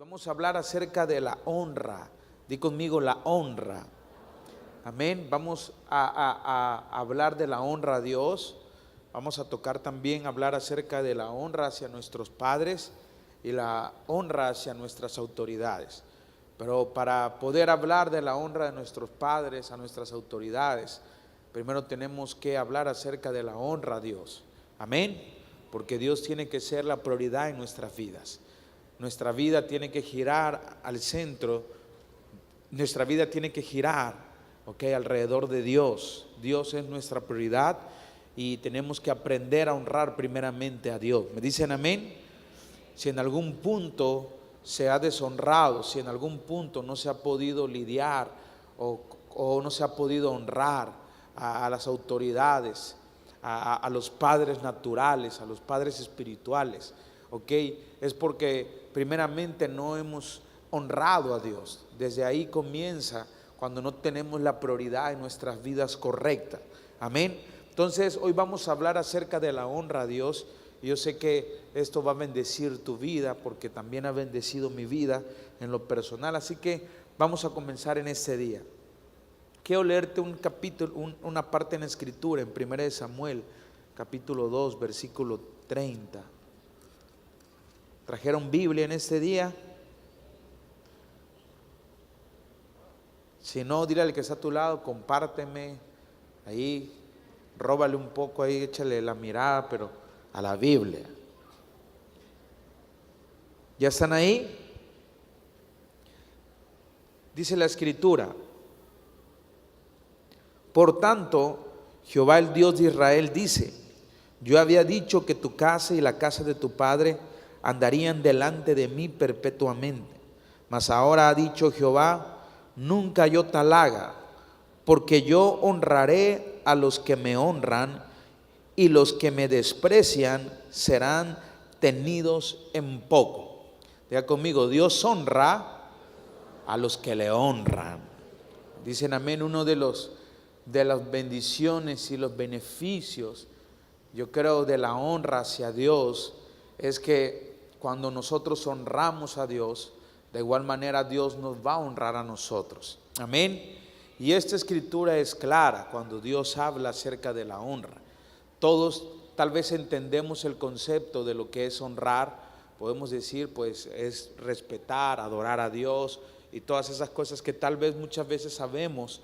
Vamos a hablar acerca de la honra. Di conmigo la honra. Amén. Vamos a hablar de la honra a Dios. Vamos a tocar también, hablar acerca de la honra hacia nuestros padres y la honra hacia nuestras autoridades. Pero para poder hablar de la honra de nuestros padres, a nuestras autoridades, primero tenemos que hablar acerca de la honra a Dios. Amén. Porque Dios tiene que ser la prioridad en nuestras vidas. Nuestra vida tiene que girar al centro. Nuestra vida tiene que girar, alrededor de Dios. Dios es nuestra prioridad y tenemos que aprender a honrar primeramente a Dios. ¿Me dicen amén? Si en algún punto se ha deshonrado, si en algún punto no se ha podido lidiar o no se ha podido honrar a las autoridades, a los padres naturales, a los padres espirituales, es porque primeramente no hemos honrado a Dios. Desde ahí comienza cuando no tenemos la prioridad en nuestras vidas correcta. Amén. Entonces hoy vamos a hablar acerca de la honra a Dios. Yo sé que esto va a bendecir tu vida porque también ha bendecido mi vida en lo personal. Así que vamos a comenzar en este día. Quiero leerte un capítulo, una parte en la Escritura, en 1 Samuel, capítulo 2, versículo 30. ¿Trajeron Biblia en este día? Si no, dile al que está a tu lado, compárteme ahí, róbale un poco ahí, échale la mirada, pero a la Biblia. ¿Ya están ahí? Dice la Escritura: por tanto, Jehová el Dios de Israel dice: yo había dicho que tu casa y la casa de tu padre andarían delante de mí perpetuamente. Mas ahora ha dicho Jehová: nunca yo tal haga, porque yo honraré a los que me honran, y los que me desprecian serán tenidos en poco. Diga conmigo: Dios honra a los que le honran. Dicen amén. Uno de las bendiciones y los beneficios, yo creo, de la honra hacia Dios es que cuando nosotros honramos a Dios, de igual manera Dios nos va a honrar a nosotros. Amén. Y esta escritura es clara cuando Dios habla acerca de la honra. Todos tal vez entendemos el concepto de lo que es honrar. Podemos decir, pues, es respetar, adorar a Dios y todas esas cosas que tal vez muchas veces sabemos.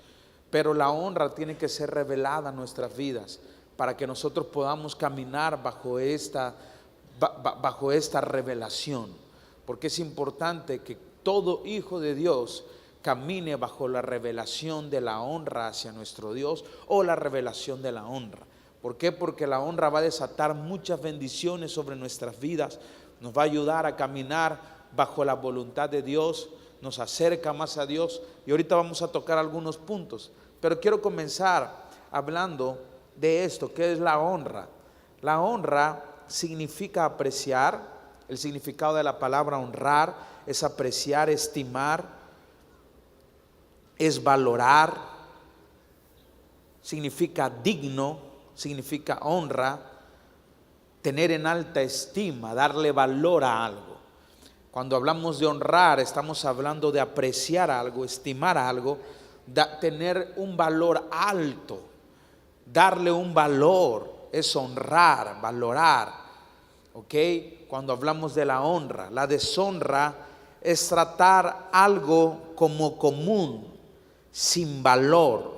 Pero la honra tiene que ser revelada en nuestras vidas para que nosotros podamos caminar bajo esta revelación. Porque es importante que todo hijo de Dios camine bajo la revelación de la honra hacia nuestro Dios, o la revelación de la honra. ¿Por qué? Porque la honra va a desatar muchas bendiciones sobre nuestras vidas, nos va a ayudar a caminar bajo la voluntad de Dios, nos acerca más a Dios. Y ahorita vamos a tocar algunos puntos, pero quiero comenzar hablando de esto, ¿qué es la honra? La honra significa apreciar. El significado de la palabra honrar es apreciar, estimar, es valorar, significa digno, significa honra, tener en alta estima, darle valor a algo. Cuando hablamos de honrar, estamos hablando de apreciar algo, estimar algo, tener un valor alto, darle un valor, es honrar, valorar. Cuando hablamos de la honra, la deshonra es tratar algo como común, sin valor.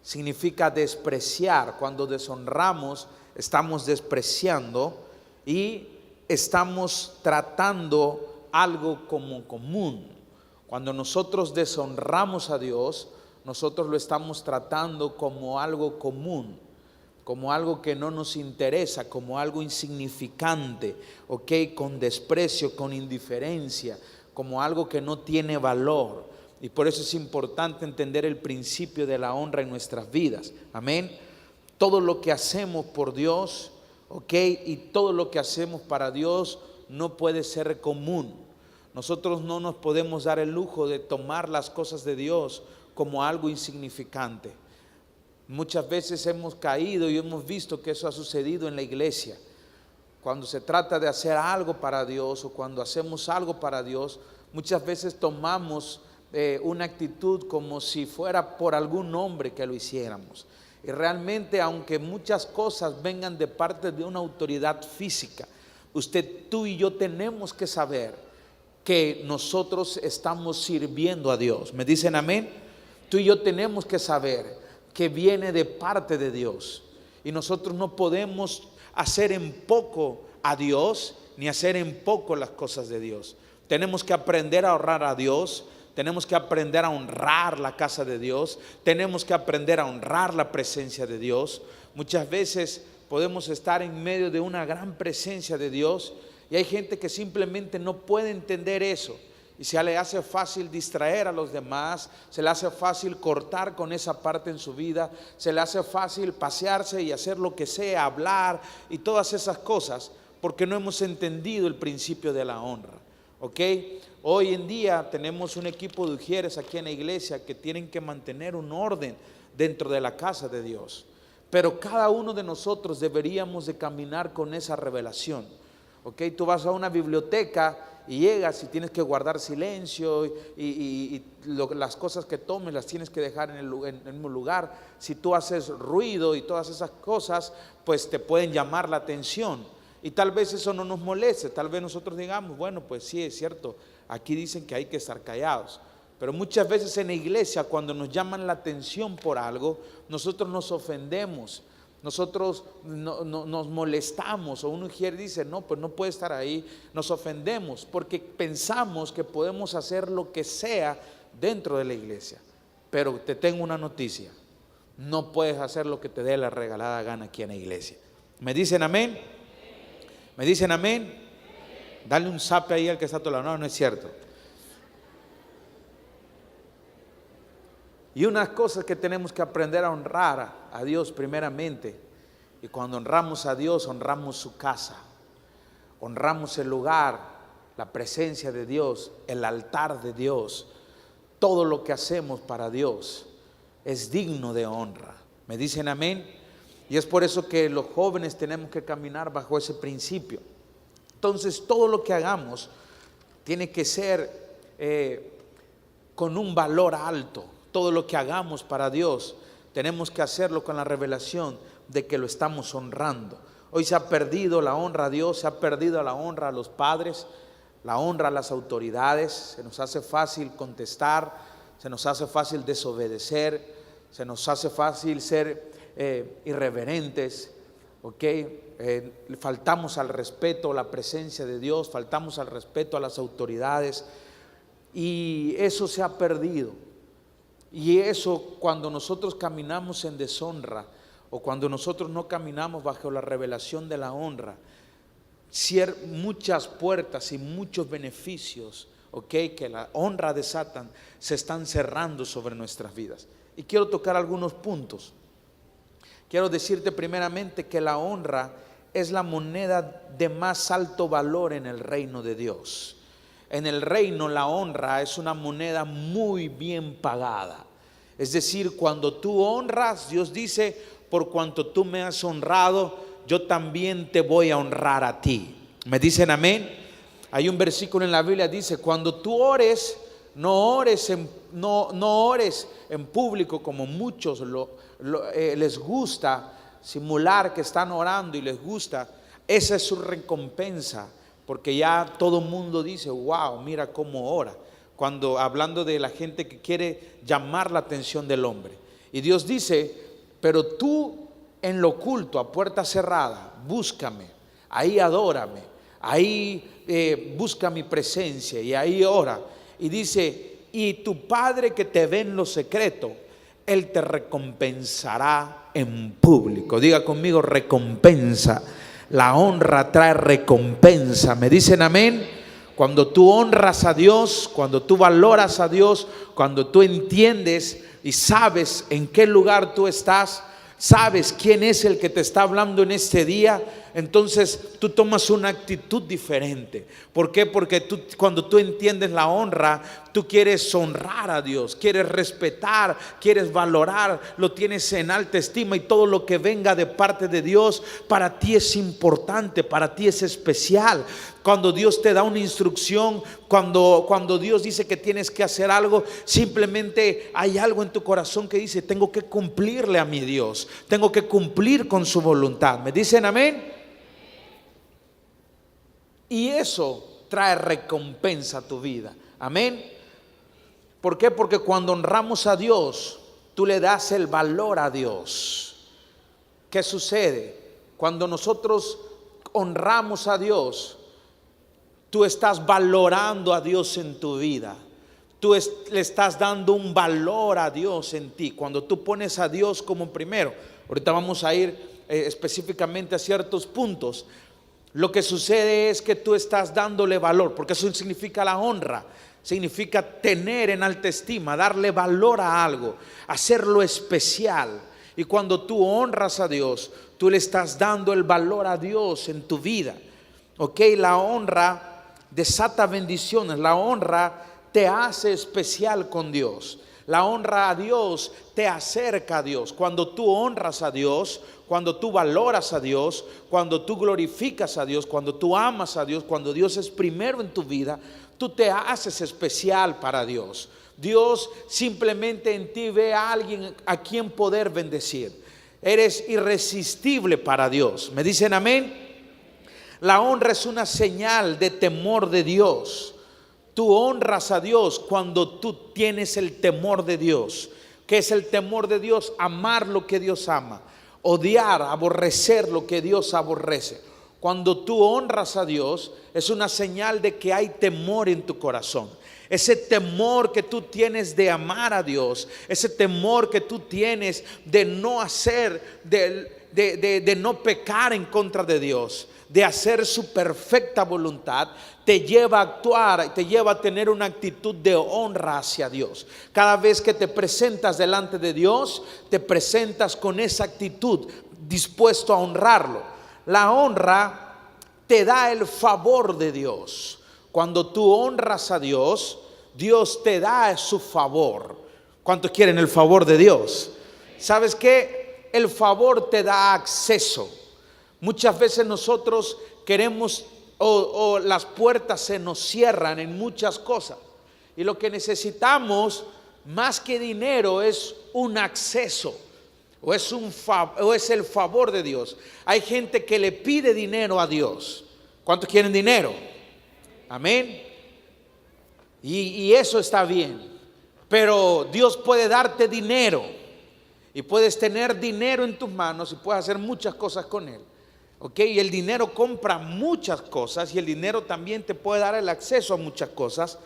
Significa despreciar. Cuando deshonramos, estamos despreciando y estamos tratando algo como común. Cuando nosotros deshonramos a Dios, nosotros lo estamos tratando como algo común, como algo que no nos interesa, como algo insignificante, con desprecio, con indiferencia, como algo que no tiene valor. Y por eso es importante entender el principio de la honra en nuestras vidas. Amén. Todo lo que hacemos por Dios, y todo lo que hacemos para Dios no puede ser común. Nosotros no nos podemos dar el lujo de tomar las cosas de Dios como algo insignificante. Muchas veces hemos caído y hemos visto que eso ha sucedido en la iglesia. cuando se trata de hacer algo para Dios o cuando hacemos algo para Dios, muchas veces tomamos una actitud como si fuera por algún hombre que lo hiciéramos. Y realmente, aunque muchas cosas vengan de parte de una autoridad física, tú y yo tenemos que saber que nosotros estamos sirviendo a Dios. ¿Me dicen amén? Tú y yo tenemos que saber que viene de parte de Dios. Y nosotros no podemos hacer en poco a Dios, ni hacer en poco las cosas de Dios. Tenemos que aprender a honrar a Dios. Tenemos que aprender a honrar la casa de Dios. Tenemos que aprender a honrar la presencia de Dios. Muchas veces podemos estar en medio de una gran presencia de Dios y hay gente que simplemente no puede entender eso. Y se le hace fácil distraer a los demás, se le hace fácil cortar con esa parte en su vida, se le hace fácil pasearse y hacer lo que sea, hablar y todas esas cosas, porque no hemos entendido el principio de la honra. ¿Ok? Hoy en día tenemos un equipo de ujieres aquí en la iglesia que tienen que mantener un orden dentro de la casa de Dios. Pero cada uno de nosotros deberíamos de caminar con esa revelación. ¿Ok? Tú vas a una biblioteca y llegas y tienes que guardar silencio las cosas que tomes las tienes que dejar en el mismo lugar. Si tú haces ruido y todas esas cosas, pues te pueden llamar la atención. Y tal vez eso no nos moleste, tal vez nosotros digamos, bueno, pues sí, es cierto, aquí dicen que hay que estar callados. Pero muchas veces en la iglesia, cuando nos llaman la atención por algo, nosotros nos ofendemos, nosotros nos molestamos, o un ujier dice, no, pues no puede estar ahí, nos ofendemos, porque pensamos que podemos hacer lo que sea dentro de la iglesia. Pero te tengo una noticia, no puedes hacer lo que te dé la regalada gana aquí en la iglesia. ¿Me dicen amén? ¿Me dicen amén? Dale un zape ahí al que está a tu lado. No, no es cierto. Y unas cosas que tenemos que aprender a honrar a Dios primeramente. Y cuando honramos a Dios, honramos su casa. Honramos el lugar, la presencia de Dios, el altar de Dios. Todo lo que hacemos para Dios es digno de honra. ¿Me dicen amén? Y es por eso que los jóvenes tenemos que caminar bajo ese principio. Entonces, todo lo que hagamos tiene que ser con un valor alto. Todo lo que hagamos para Dios, tenemos que hacerlo con la revelación de que lo estamos honrando. Hoy se ha perdido la honra a Dios, se ha perdido la honra a los padres, la honra a las autoridades. Se nos hace fácil contestar, se nos hace fácil desobedecer, se nos hace fácil ser irreverentes, ¿ok? Faltamos al respeto a la presencia de Dios, faltamos al respeto a las autoridades y eso se ha perdido. Y eso, cuando nosotros caminamos en deshonra o cuando nosotros no caminamos bajo la revelación de la honra, muchas puertas y muchos beneficios, ¿ok?, que la honra desatan, se están cerrando sobre nuestras vidas. Y quiero tocar algunos puntos. Quiero decirte primeramente que la honra es la moneda de más alto valor en el reino de Dios. En el reino la honra es una moneda muy bien pagada. Es decir, cuando tú honras, Dios dice, por cuanto tú me has honrado, yo también te voy a honrar a ti. ¿Me dicen amén? Hay un versículo en la Biblia, dice, cuando tú ores, no ores en público como muchos les gusta simular que están orando y les gusta. Esa es su recompensa, porque ya todo mundo dice, wow, mira cómo ora. Cuando hablando de la gente que quiere llamar la atención del hombre. Y Dios dice, pero tú en lo oculto, a puerta cerrada, búscame, ahí adórame, ahí busca mi presencia y ahí ora. Y dice, y tu Padre que te ve en lo secreto, Él te recompensará en público. Diga conmigo, recompensa. La honra trae recompensa. ¿Me dicen amén? Cuando tú honras a Dios, cuando tú valoras a Dios, cuando tú entiendes y sabes en qué lugar tú estás, sabes quién es el que te está hablando en este día, entonces tú tomas una actitud diferente. ¿Por qué? Porque cuando tú entiendes la honra, tú quieres honrar a Dios, quieres respetar, quieres valorar, lo tienes en alta estima, y todo lo que venga de parte de Dios para ti es importante, para ti es especial. Cuando Dios te da una instrucción, cuando Dios dice que tienes que hacer algo, simplemente hay algo en tu corazón que dice: tengo que cumplirle a mi Dios, tengo que cumplir con su voluntad. ¿Me dicen amén? Y eso trae recompensa a tu vida. Amén. ¿Por qué? Porque cuando honramos a Dios, tú le das el valor a Dios. ¿Qué sucede? Cuando nosotros honramos a Dios, tú estás valorando a Dios en tu vida. Tú le estás dando un valor a Dios en ti. Cuando tú pones a Dios como primero. Ahorita vamos a ir específicamente a ciertos puntos. Lo que sucede es que tú estás dándole valor, porque eso significa la honra. Significa tener en alta estima, darle valor a algo, hacerlo especial. Y cuando tú honras a Dios, tú le estás dando el valor a Dios en tu vida. Ok, la honra desata bendiciones. La honra te hace especial con Dios. La honra a Dios te acerca a Dios. Cuando tú honras a Dios, cuando tú valoras a Dios, cuando tú glorificas a Dios, cuando tú amas a Dios, cuando Dios es primero en tu vida, tú te haces especial para Dios. Dios simplemente en ti ve a alguien a quien poder bendecir. Eres irresistible para Dios. ¿Me dicen amén? La honra es una señal de temor de Dios. Tú honras a Dios cuando tú tienes el temor de Dios. ¿Qué es el temor de Dios? Amar lo que Dios ama, odiar, aborrecer lo que Dios aborrece. Cuando tú honras a Dios, es una señal de que hay temor en tu corazón. Ese temor que tú tienes de amar a Dios, ese temor que tú tienes de no hacer, de no pecar en contra de Dios, de hacer su perfecta voluntad, te lleva a actuar, te lleva a tener una actitud de honra hacia Dios. Cada vez que te presentas delante de Dios, te presentas con esa actitud, dispuesto a honrarlo. La honra te da el favor de Dios. Cuando tú honras a Dios, Dios te da su favor. ¿Cuántos quieren el favor de Dios? ¿Sabes qué? El favor te da acceso. Muchas veces nosotros queremos o las puertas se nos cierran en muchas cosas, y lo que necesitamos más que dinero es un acceso, o es el favor de Dios. Hay gente que le pide dinero a Dios. ¿Cuántos quieren dinero? Amén. Y eso está bien, pero Dios puede darte dinero y puedes tener dinero en tus manos y puedes hacer muchas cosas con él. Ok, y el dinero compra muchas cosas, y el dinero también te puede dar el acceso a muchas cosas,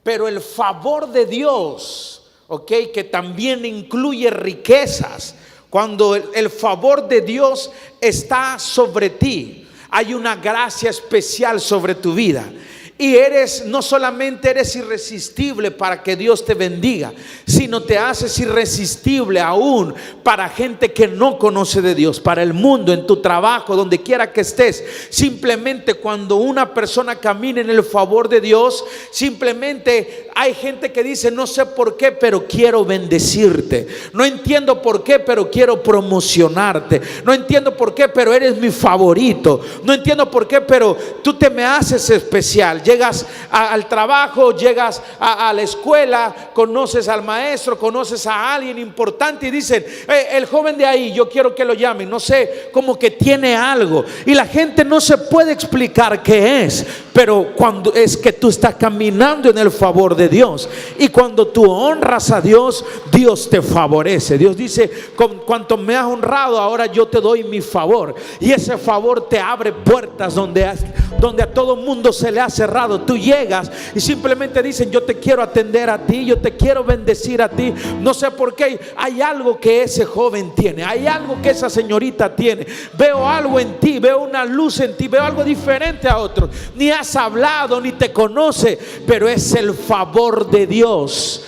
pero el favor de Dios, ok, que también incluye riquezas. Cuando el favor de Dios está sobre ti, hay una gracia especial sobre tu vida. Y no solamente eres irresistible para que Dios te bendiga, sino te haces irresistible aún para gente que no conoce de Dios, para el mundo, en tu trabajo, donde quiera que estés. Simplemente cuando una persona camina en el favor de Dios, simplemente hay gente que dice: no sé por qué, pero quiero bendecirte. No entiendo por qué, pero quiero promocionarte. No entiendo por qué, pero eres mi favorito. No entiendo por qué, pero tú te me haces especial. Llegas al trabajo, llegas a la escuela, conoces al maestro, conoces a alguien importante y dicen: el joven de ahí, yo quiero que lo llamen. No sé, como que tiene algo, y la gente no se puede explicar qué es, pero cuando es que tú estás caminando en el favor de Dios, y cuando tú honras a Dios, Dios te favorece. Dios dice: con cuanto me has honrado, ahora yo te doy mi favor, y ese favor te abre puertas donde a todo mundo se le ha cerrado. Tú llegas y simplemente dicen: yo te quiero atender a ti, yo te quiero bendecir a ti. No sé por qué, hay algo que ese joven tiene, hay algo que esa señorita tiene. Veo algo en ti, veo una luz en ti, veo algo diferente a otros. Ni has hablado, ni te conoce, pero es el favor de Dios.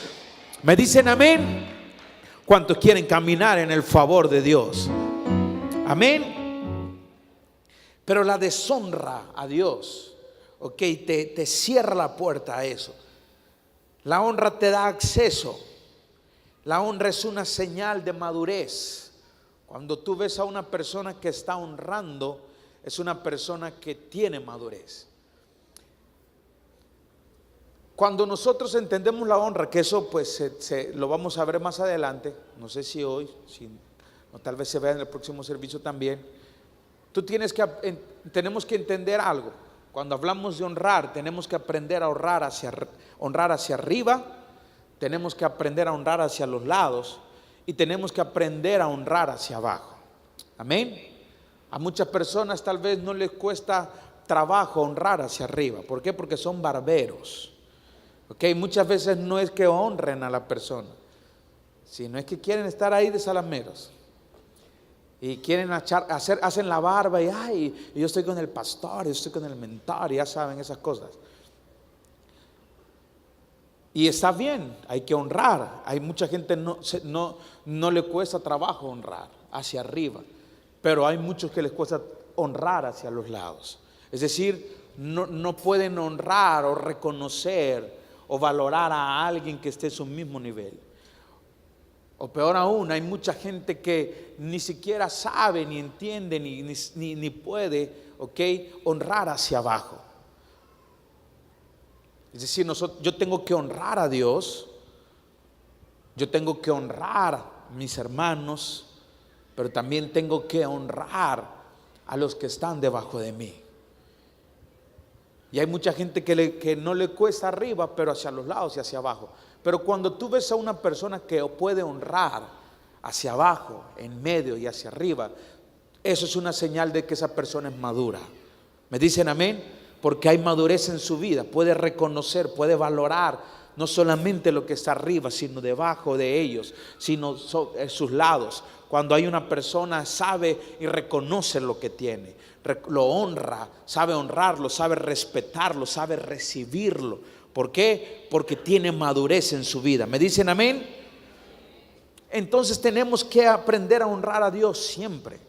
¿Me dicen amén? ¿Cuántos quieren caminar en el favor de Dios? Amén. Pero la deshonra a Dios, ok, te cierra la puerta a eso. La honra te da acceso. La honra es una señal de madurez. Cuando tú ves a una persona que está honrando, es una persona que tiene madurez. Cuando nosotros entendemos la honra, que eso pues lo vamos a ver más adelante, no sé si hoy, o tal vez se vea en el próximo servicio también. Tenemos que entender algo. Cuando hablamos de honrar, tenemos que aprender a honrar hacia arriba, tenemos que aprender a honrar hacia los lados y tenemos que aprender a honrar hacia abajo. Amén. A muchas personas tal vez no les cuesta trabajo honrar hacia arriba. ¿Por qué? Porque son barberos. Okay, muchas veces no es que honren a la persona, sino es que quieren estar ahí de salameros y quieren hacen la barba y ay, yo estoy con el pastor, yo estoy con el mentor, y ya saben esas cosas. Y está bien, hay que honrar. Hay mucha gente no le cuesta trabajo honrar hacia arriba, pero hay muchos que les cuesta honrar hacia los lados. Es decir, no pueden honrar o reconocer o valorar a alguien que esté a su mismo nivel. O peor aún, hay mucha gente que ni siquiera sabe, ni entiende, ni puede, honrar hacia abajo. Es decir, yo tengo que honrar a Dios, yo tengo que honrar a mis hermanos, pero también tengo que honrar a los que están debajo de mí. Y hay mucha gente que no le cuesta arriba, pero hacia los lados y hacia abajo. Pero cuando tú ves a una persona que puede honrar hacia abajo, en medio y hacia arriba, eso es una señal de que esa persona es madura. ¿Me dicen amén? Porque hay madurez en su vida, puede reconocer, puede valorar no solamente lo que está arriba, sino debajo de ellos, sino sus lados. Cuando hay una persona sabe y reconoce lo que tiene, lo honra, sabe honrarlo, sabe respetarlo, sabe recibirlo. ¿Por qué? Porque tiene madurez en su vida. ¿Me dicen amén? Entonces tenemos que aprender a honrar a Dios siempre,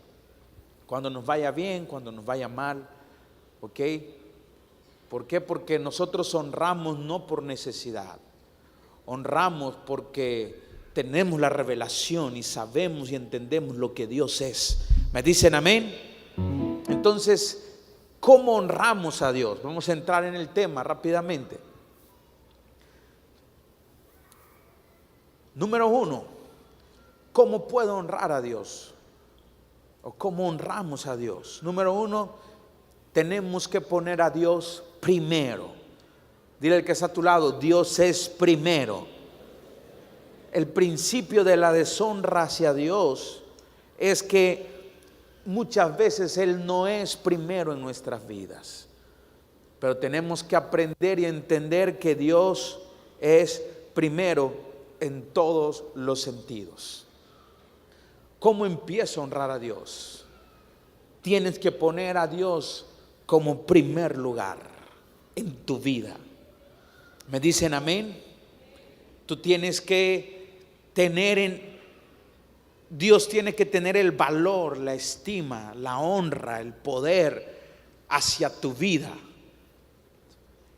cuando nos vaya bien, cuando nos vaya mal. ¿Ok? ¿Por qué? Porque nosotros honramos no por necesidad, honramos porque tenemos la revelación y sabemos y entendemos lo que Dios es. ¿Me dicen amén? Entonces, ¿cómo honramos a Dios? Vamos a entrar en el tema rápidamente. Número 1, ¿cómo puedo honrar a Dios? ¿O cómo honramos a Dios? Número 1, tenemos que poner a Dios primero. Dile al que está a tu lado, Dios es primero. El principio de la deshonra hacia Dios es que muchas veces Él no es primero en nuestras vidas. Pero tenemos que aprender y entender que Dios es primero en todos los sentidos. ¿Cómo empiezo a honrar a Dios? Tienes que poner a Dios como primer lugar en tu vida. ¿Me dicen amén? Tú tienes que Dios tiene que tener el valor, la estima, la honra, el poder hacia tu vida,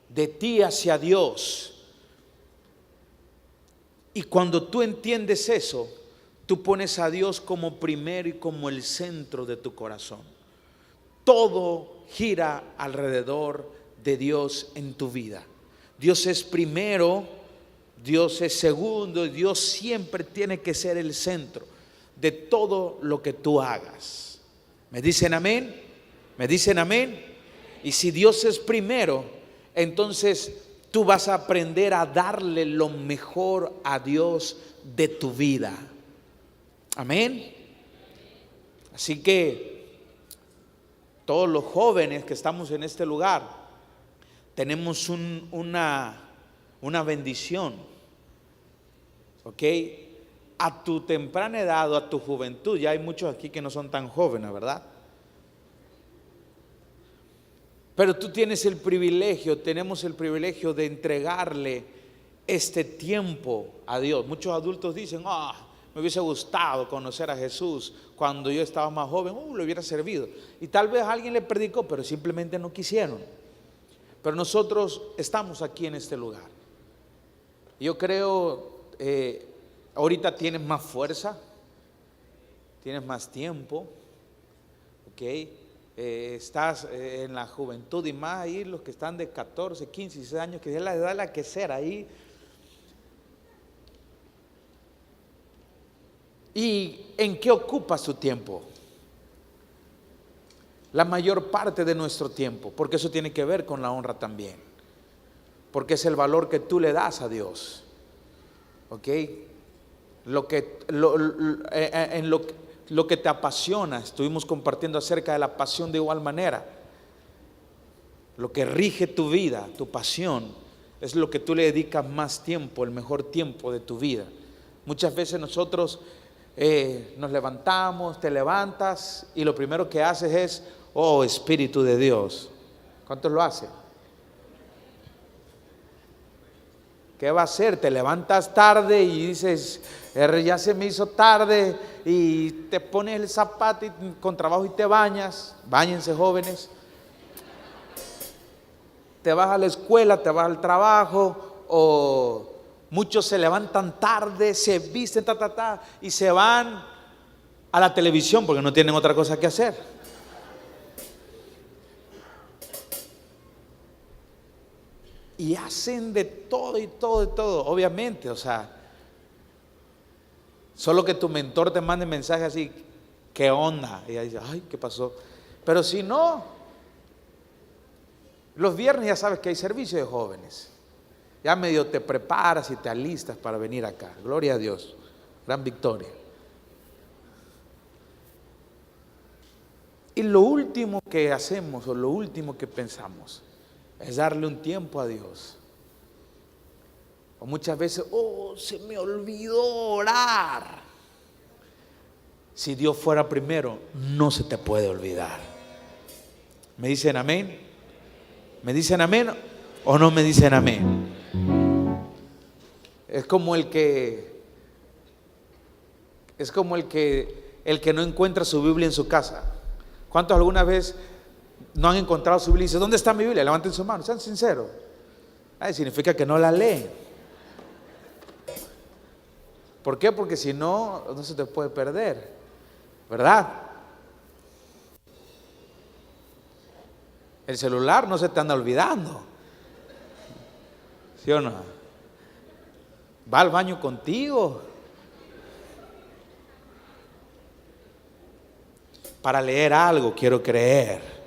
de ti hacia Dios. Y cuando tú entiendes eso, tú pones a Dios como primero y como el centro de tu corazón. Todo gira alrededor de Dios en tu vida. Dios es primero, Dios es segundo, Dios siempre tiene que ser el centro de todo lo que tú hagas. ¿Me dicen amén? ¿Me dicen amén? Y si Dios es primero, entonces tú vas a aprender a darle lo mejor a Dios de tu vida. Amén. Así que todos los jóvenes que estamos en este lugar tenemos una bendición. ¿Ok? A tu temprana edad o a tu juventud, ya hay muchos aquí que no son tan jóvenes, ¿verdad? Pero tú tienes el privilegio, tenemos el privilegio de entregarle este tiempo a Dios. Muchos adultos dicen, Me hubiese gustado conocer a Jesús cuando yo estaba más joven, le hubiera servido. Y tal vez alguien le predicó, pero simplemente no quisieron. Pero nosotros estamos aquí en este lugar. Yo creo, ahorita tienes más fuerza, tienes más tiempo, ¿ok? Estás en la juventud y más ahí los que están de 14, 15, 16 años, que es la edad la que sea ahí. ¿Y en qué ocupas tu tiempo? La mayor parte de nuestro tiempo, porque eso tiene que ver con la honra también, porque es el valor que tú le das a Dios, ¿ok? Lo que te apasiona, estuvimos compartiendo acerca de la pasión de igual manera. Lo que rige tu vida, tu pasión, es lo que tú le dedicas más tiempo, el mejor tiempo de tu vida. Muchas veces nosotros nos levantamos, te levantas y lo primero que haces es, oh Espíritu de Dios. ¿Cuántos lo hacen? ¿Qué va a hacer? Te levantas tarde y dices, ya se me hizo tarde, y te pones el zapato con trabajo y te bañas. Báñense, jóvenes. Te vas a la escuela, te vas al trabajo, o muchos se levantan tarde, se visten, y se van a la televisión porque no tienen otra cosa que hacer. Y hacen de todo y todo y todo, obviamente, o sea, solo que tu mentor te mande mensaje así, ¿qué onda? Y ahí dice, ay, ¿qué pasó? Pero si no, los viernes ya sabes que hay servicio de jóvenes. Ya medio te preparas y te alistas para venir acá. Gloria a Dios, gran victoria. Y lo último que hacemos o lo último que pensamos es darle un tiempo a Dios. O muchas veces, se me olvidó orar. Si Dios fuera primero, no se te puede olvidar. ¿Me dicen amén? ¿Me dicen amén o no me dicen amén? Es como el que no encuentra su Biblia en su casa. ¿Cuántos alguna vez no han encontrado su Biblia y dicen, ¿dónde está mi Biblia? Levanten su mano, sean sinceros. Significa que no la leen. ¿Por qué? Porque si no, no se te puede perder, ¿verdad? El celular no se te anda olvidando, ¿sí o no? Va al baño contigo para leer algo, quiero creer.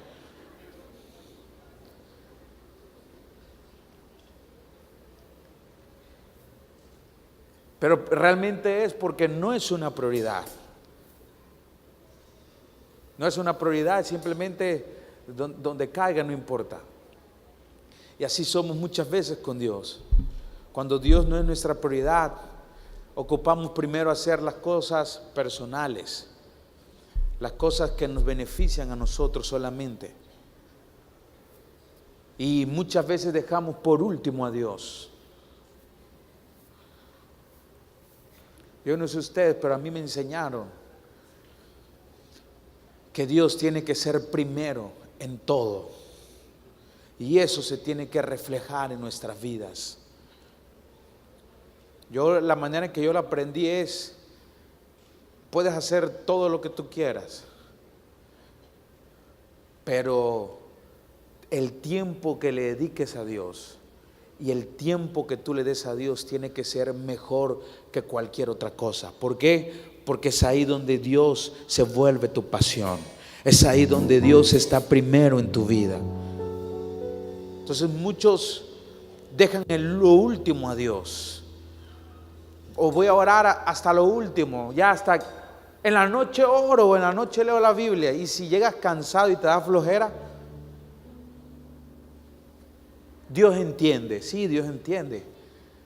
Pero realmente es porque no es una prioridad. No es una prioridad, simplemente donde caiga no importa. Y así somos muchas veces con Dios. Cuando Dios no es nuestra prioridad, ocupamos primero hacer las cosas personales, las cosas que nos benefician a nosotros solamente. Y muchas veces dejamos por último a Dios. Yo no sé ustedes, pero a mí me enseñaron que Dios tiene que ser primero en todo. Y eso se tiene que reflejar en nuestras vidas. La manera en que yo lo aprendí es, puedes hacer todo lo que tú quieras, pero el tiempo que le dediques a Dios y el tiempo que tú le des a Dios tiene que ser mejor que cualquier otra cosa. ¿Por qué? Porque es ahí donde Dios se vuelve tu pasión. Es ahí donde Dios está primero en tu vida. Entonces muchos dejan en lo último a Dios. O voy a orar hasta lo último, ya hasta en la noche oro o en la noche leo la Biblia. Y si llegas cansado y te da flojera, Dios entiende, sí, Dios entiende,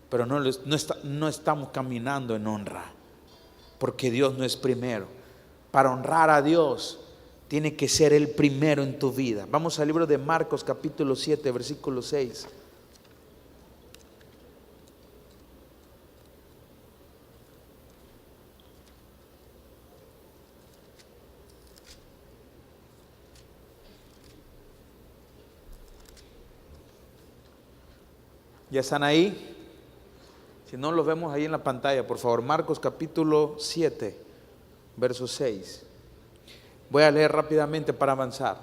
pero no estamos caminando en honra, porque Dios no es primero. Para honrar a Dios, tiene que ser el primero en tu vida. Vamos al libro de Marcos capítulo 7, versículo 6. ¿Ya están ahí? Si no, los vemos ahí en la pantalla, por favor. Marcos capítulo 7, verso 6. Voy a leer rápidamente para avanzar.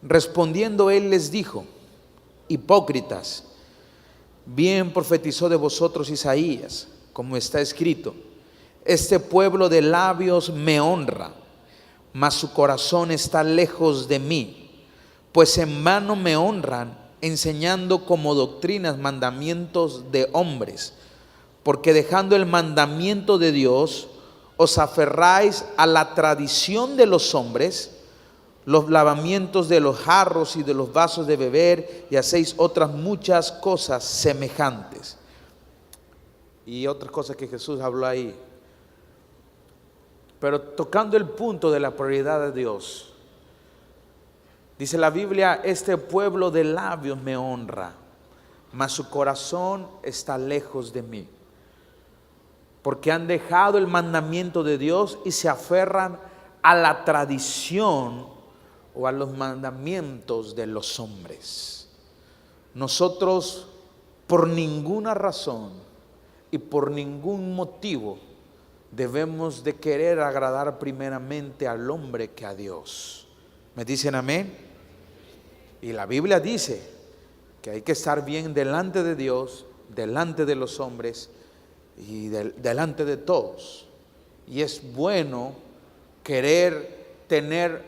Respondiendo él les dijo: hipócritas, bien profetizó de vosotros Isaías, como está escrito: este pueblo de labios me honra, mas su corazón está lejos de mí, pues en vano me honran, enseñando como doctrinas mandamientos de hombres, porque dejando el mandamiento de Dios, os aferráis a la tradición de los hombres, los lavamientos de los jarros y de los vasos de beber, y hacéis otras muchas cosas semejantes. Y otras cosas que Jesús habló ahí. Pero tocando el punto de la prioridad de Dios, dice la Biblia: este pueblo de labios me honra, mas su corazón está lejos de mí, porque han dejado el mandamiento de Dios y se aferran a la tradición o a los mandamientos de los hombres. Nosotros, por ninguna razón y por ningún motivo, debemos de querer agradar primeramente al hombre que a Dios. ¿Me dicen amén? Y la Biblia dice que hay que estar bien delante de Dios, delante de los hombres y delante de todos. Y es bueno querer tener,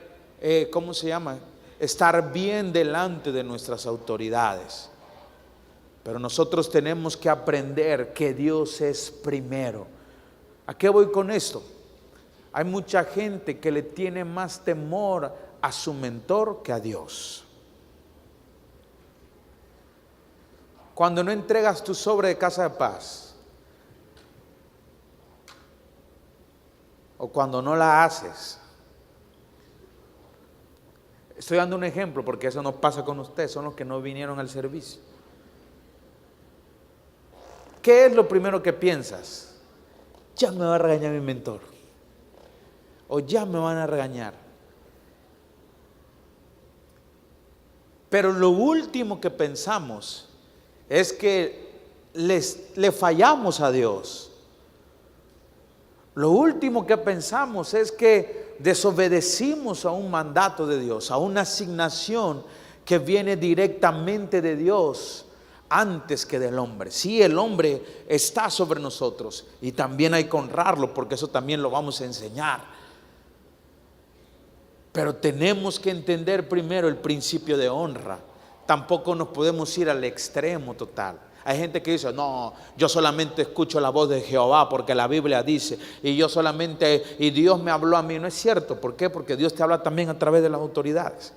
estar bien delante de nuestras autoridades. Pero nosotros tenemos que aprender que Dios es primero. ¿A qué voy con esto? Hay mucha gente que le tiene más temor a su mentor que a Dios. Cuando no entregas tu sobre de Casa de Paz, o cuando no la haces, estoy dando un ejemplo porque eso no pasa con ustedes, son los que no vinieron al servicio. ¿Qué es lo primero que piensas? Ya me va a regañar mi mentor, o ya me van a regañar. Pero lo último que pensamos es que le fallamos a Dios. Lo último que pensamos es que desobedecimos a un mandato de Dios, a una asignación que viene directamente de Dios antes que del hombre. Sí, el hombre está sobre nosotros y también hay que honrarlo, porque eso también lo vamos a enseñar. Pero tenemos que entender primero el principio de honra. Tampoco nos podemos ir al extremo total. Hay gente que dice: no, yo solamente escucho la voz de Jehová porque la Biblia dice, y Dios me habló a mí. No es cierto. ¿Por qué? Porque Dios te habla también a través de las autoridades.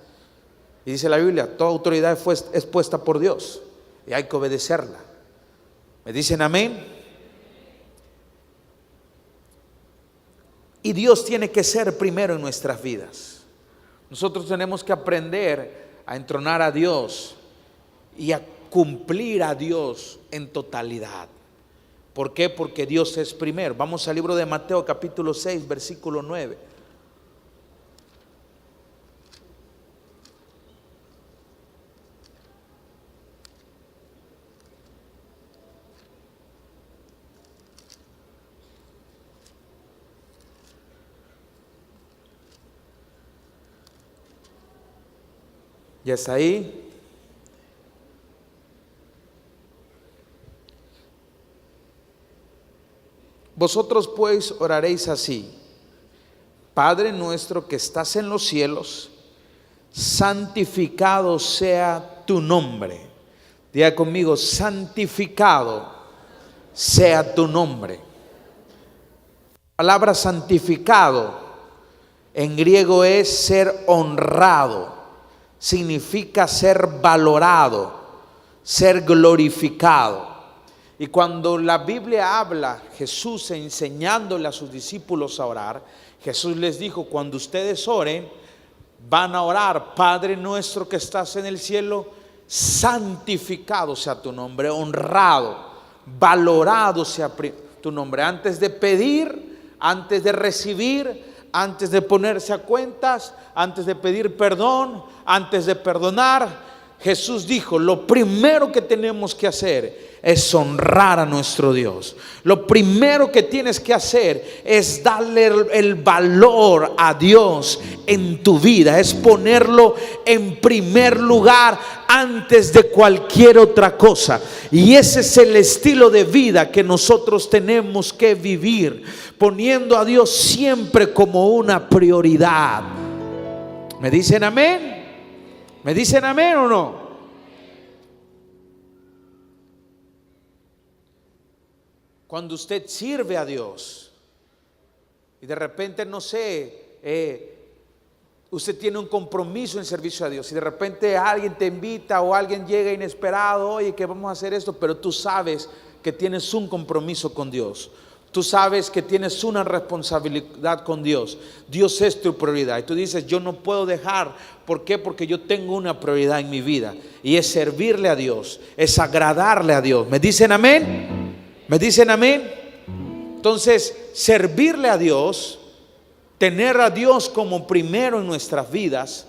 Y dice la Biblia: toda autoridad es puesta por Dios y hay que obedecerla. ¿Me dicen amén? Y Dios tiene que ser primero en nuestras vidas. Nosotros tenemos que aprender a entronar a Dios y a cumplir a Dios en totalidad. ¿Por qué? Porque Dios es primero. Vamos al libro de Mateo capítulo 6, versículo 9. ¿Ya está ahí? Vosotros pues oraréis así: Padre nuestro que estás en los cielos, santificado sea tu nombre. Diga conmigo: santificado sea tu nombre. La palabra santificado en griego es ser honrado. Significa ser valorado, ser glorificado. Y cuando la Biblia habla, Jesús enseñándole a sus discípulos a orar, Jesús les dijo: cuando ustedes oren, van a orar: Padre nuestro que estás en el cielo, santificado sea tu nombre, honrado, valorado sea tu nombre. Antes de pedir, antes de recibir, antes de ponerse a cuentas, antes de pedir perdón, antes de perdonar, Jesús dijo, lo primero que tenemos que hacer es honrar a nuestro Dios. Lo primero que tienes que hacer es darle el valor a Dios en tu vida, es ponerlo en primer lugar antes de cualquier otra cosa. Y ese es el estilo de vida que nosotros tenemos que vivir, poniendo a Dios siempre como una prioridad. ¿Me dicen amén? ¿Me dicen amén o no? Cuando usted sirve a Dios y de repente, no sé, usted tiene un compromiso en servicio a Dios y de repente alguien te invita o alguien llega inesperado, oye, que vamos a hacer esto, pero tú sabes que tienes un compromiso con Dios. Tú sabes que tienes una responsabilidad con Dios. Dios es tu prioridad. Y tú dices, yo no puedo dejar. ¿Por qué? Porque yo tengo una prioridad en mi vida. Y es servirle a Dios. Es agradarle a Dios. ¿Me dicen amén? ¿Me dicen amén? Entonces, servirle a Dios, tener a Dios como primero en nuestras vidas,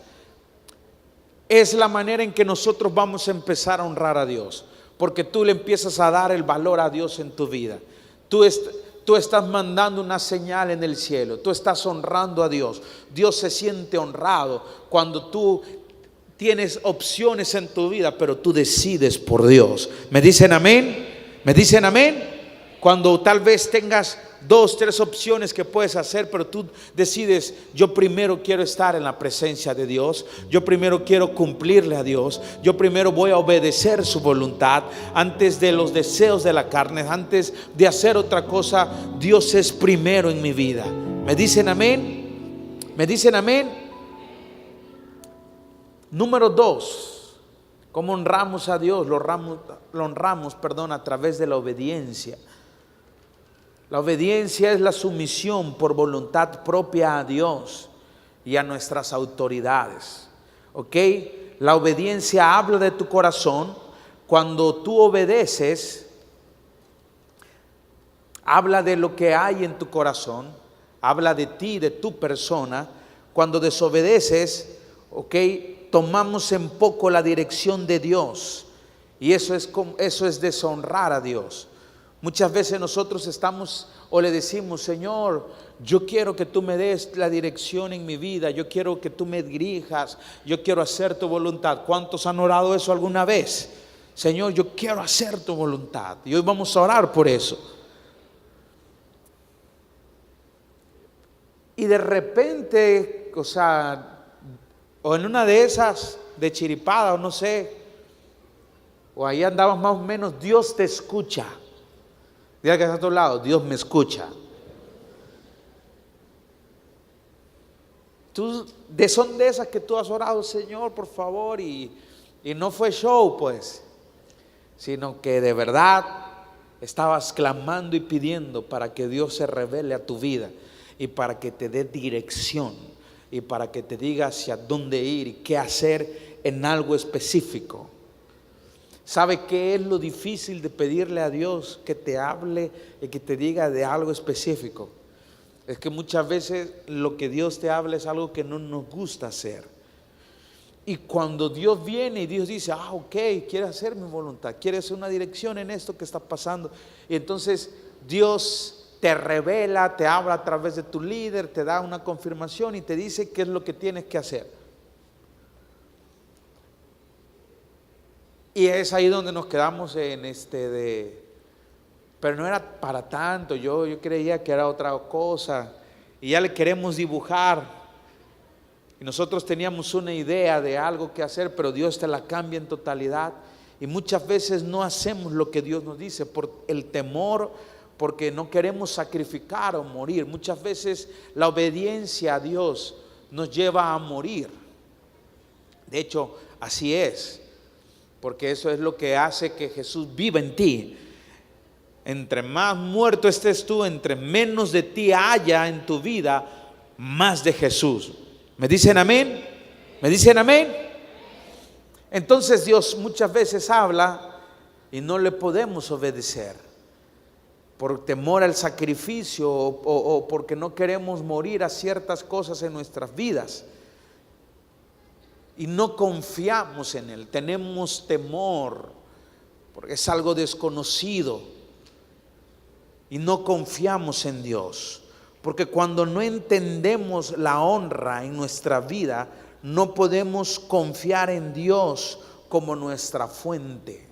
es la manera en que nosotros vamos a empezar a honrar a Dios. Porque tú le empiezas a dar el valor a Dios en tu vida. Tú estás mandando una señal en el cielo. Tú estás honrando a Dios. Dios se siente honrado cuando tú tienes opciones en tu vida, pero tú decides por Dios. ¿Me dicen amén? ¿Me dicen amén? Cuando tal vez tengas 2, 3 opciones que puedes hacer, pero tú decides, yo primero quiero estar en la presencia de Dios, yo primero quiero cumplirle a Dios, yo primero voy a obedecer su voluntad antes de los deseos de la carne, antes de hacer otra cosa. Dios es primero en mi vida. ¿Me dicen amén? ¿Me dicen amén? Número 2, ¿cómo honramos a Dios? Lo honramos, a través de la obediencia. La obediencia es la sumisión por voluntad propia a Dios y a nuestras autoridades. ¿Ok? La obediencia habla de tu corazón. Cuando tú obedeces, habla de lo que hay en tu corazón, habla de ti, de tu persona. Cuando desobedeces, ¿ok?, tomamos en poco la dirección de Dios, y eso es deshonrar a Dios. Muchas veces nosotros estamos o le decimos, Señor, yo quiero que tú me des la dirección en mi vida, yo quiero que tú me dirijas, yo quiero hacer tu voluntad. ¿Cuántos han orado eso alguna vez? Señor, yo quiero hacer tu voluntad. Y hoy vamos a orar por eso. Y de repente, o en una de esas, de chiripada, o no sé, o ahí andabas más o menos, Dios te escucha. Diga que está a tu lado, Dios me escucha. Son de esas que tú has orado, Señor, por favor, y no fue show, pues, sino que de verdad estabas clamando y pidiendo para que Dios se revele a tu vida y para que te dé dirección y para que te diga hacia dónde ir y qué hacer en algo específico. ¿Sabe qué es lo difícil de pedirle a Dios que te hable y que te diga de algo específico? Es que muchas veces lo que Dios te habla es algo que no nos gusta hacer. Y cuando Dios viene y Dios dice, ok, quiere hacer mi voluntad, quiere hacer una dirección en esto que está pasando. Y entonces Dios te revela, te habla a través de tu líder, te da una confirmación y te dice qué es lo que tienes que hacer. Y es ahí donde nos quedamos pero no era para tanto, yo creía que era otra cosa, y ya le queremos dibujar, y nosotros teníamos una idea de algo que hacer, pero Dios te la cambia en totalidad, y muchas veces no hacemos lo que Dios nos dice por el temor, porque no queremos sacrificar o morir. Muchas veces la obediencia a Dios nos lleva a morir. De hecho, así es. Porque eso es lo que hace que Jesús viva en ti. Entre más muerto estés tú, entre menos de ti haya en tu vida, más de Jesús. ¿Me dicen amén? ¿Me dicen amén? Entonces Dios muchas veces habla y no le podemos obedecer por temor al sacrificio o porque no queremos morir a ciertas cosas en nuestras vidas. y no confiamos en Él. Tenemos temor porque es algo desconocido y no confiamos en Dios. Porque cuando no entendemos la honra en nuestra vida, no podemos confiar en Dios como nuestra fuente.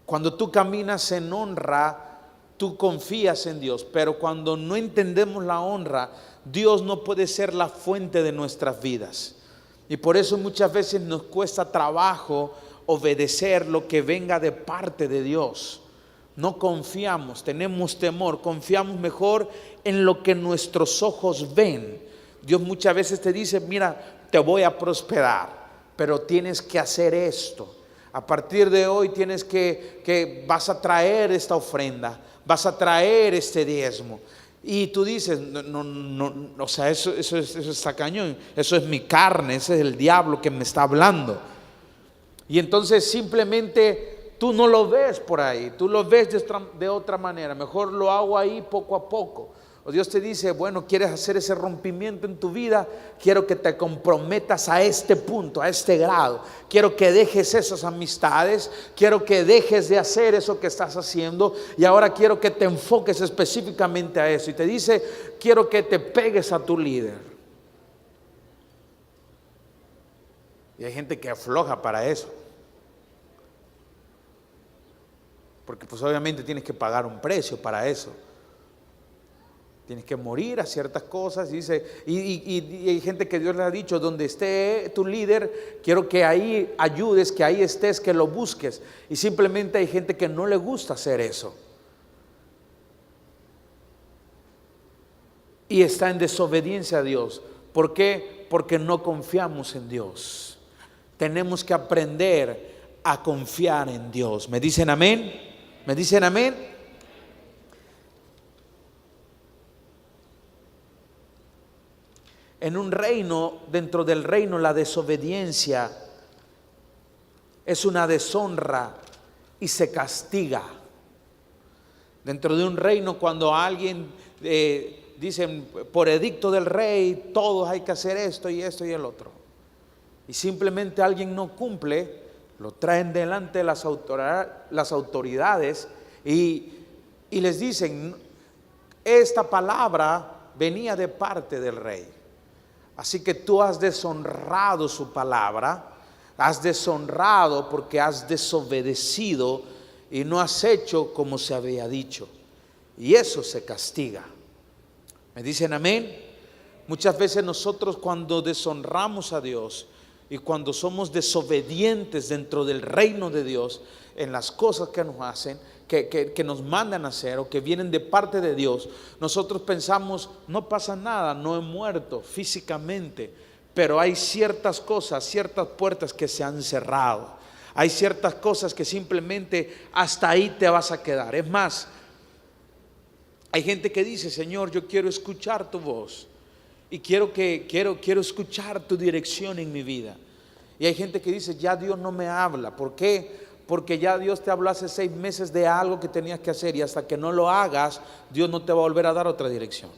Cuando tú caminas en honra, tú confías en Dios, pero cuando no entendemos la honra, Dios no puede ser la fuente de nuestras vidas. Y por eso muchas veces nos cuesta trabajo obedecer lo que venga de parte de Dios. No confiamos, tenemos temor, confiamos mejor en lo que nuestros ojos ven. Dios muchas veces te dice, mira, te voy a prosperar, pero tienes que hacer esto. A partir de hoy tienes que vas a traer esta ofrenda, vas a traer este diezmo. Y tú dices, no, o sea, eso está cañón, eso es mi carne, ese es el diablo que me está hablando. Y entonces simplemente tú no lo ves por ahí, tú lo ves de otra manera, mejor lo hago ahí poco a poco. O Dios te dice, bueno, quieres hacer ese rompimiento en tu vida, quiero que te comprometas a este punto, a este grado. Quiero que dejes esas amistades, quiero que dejes de hacer eso que estás haciendo y ahora quiero que te enfoques específicamente a eso. Y te dice, quiero que te pegues a tu líder. Y hay gente que afloja para eso. Porque pues obviamente tienes que pagar un precio para eso. Tienes que morir a ciertas cosas. Y hay gente que Dios le ha dicho, donde esté tu líder, quiero que ahí ayudes, que ahí estés, que lo busques. Y simplemente hay gente que no le gusta hacer eso. Y está en desobediencia a Dios. ¿Por qué? Porque no confiamos en Dios. Tenemos que aprender a confiar en Dios. ¿Me dicen amén? ¿Me dicen amén? En un reino, dentro del reino, la desobediencia es una deshonra y se castiga. Dentro de un reino, cuando alguien dicen por edicto del rey, todos hay que hacer esto y esto y el otro, y simplemente alguien no cumple, lo traen delante de las autoridades y les dicen, esta palabra venía de parte del rey. Así que tú has deshonrado su palabra, has deshonrado porque has desobedecido y no has hecho como se había dicho. Y eso se castiga. ¿Me dicen amén? Muchas veces nosotros cuando deshonramos a Dios y cuando somos desobedientes dentro del reino de Dios en las cosas que nos hacen, que nos mandan a hacer o que vienen de parte de Dios, nosotros pensamos, no pasa nada, no he muerto físicamente, pero hay ciertas cosas, ciertas puertas que se han cerrado, hay ciertas cosas que simplemente hasta ahí te vas a quedar. Es más, hay gente que dice, Señor, yo quiero escuchar tu voz y quiero escuchar tu dirección en mi vida. Y hay gente que dice, ya Dios no me habla. ¿Por qué? Porque ya Dios te habló hace 6 meses de algo que tenías que hacer y hasta que no lo hagas, Dios no te va a volver a dar otra dirección.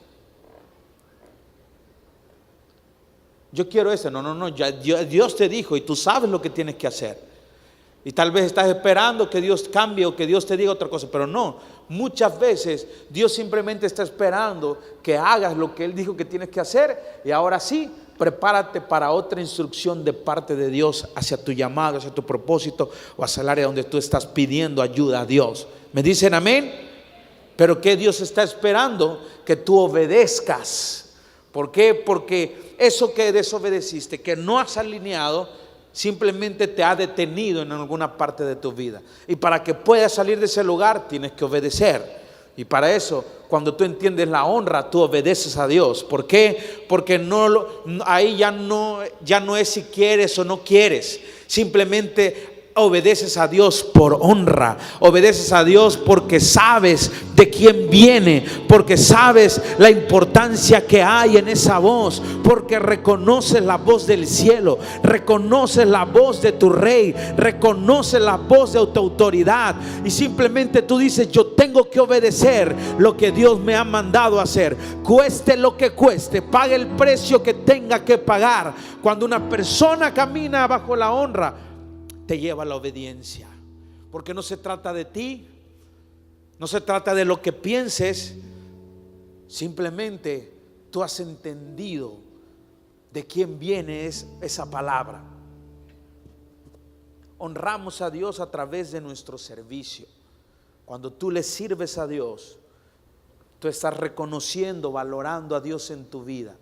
Yo quiero eso. No, ya Dios te dijo y tú sabes lo que tienes que hacer. Y tal vez estás esperando que Dios cambie o que Dios te diga otra cosa, pero no. Muchas veces Dios simplemente está esperando que hagas lo que Él dijo que tienes que hacer y ahora sí, prepárate para otra instrucción de parte de Dios hacia tu llamado, hacia tu propósito o hacia el área donde tú estás pidiendo ayuda a Dios. ¿Me dicen amén? Pero ¿qué Dios está esperando? Que tú obedezcas. ¿Por qué? Porque eso que desobedeciste, que no has alineado, simplemente te ha detenido en alguna parte de tu vida. Y para que puedas salir de ese lugar, tienes que obedecer. Y para eso, cuando tú entiendes la honra, tú obedeces a Dios. ¿Por qué? Porque ahí ya no es si quieres o no quieres. Simplemente obedeces a Dios por honra, obedeces a Dios porque sabes de quién viene, porque sabes la importancia que hay en esa voz, porque reconoces la voz del cielo, reconoces la voz de tu rey, reconoces la voz de tu autoridad, y simplemente tú dices: yo tengo que obedecer lo que Dios me ha mandado a hacer, cueste lo que cueste, pague el precio que tenga que pagar. Cuando una persona camina bajo la honra, te lleva a la obediencia, porque no se trata de ti, no se trata de lo que pienses, simplemente tú has entendido de quién viene esa palabra. Honramos a Dios a través de nuestro servicio. Cuando tú le sirves a Dios, tú estás reconociendo, valorando a Dios en tu vida.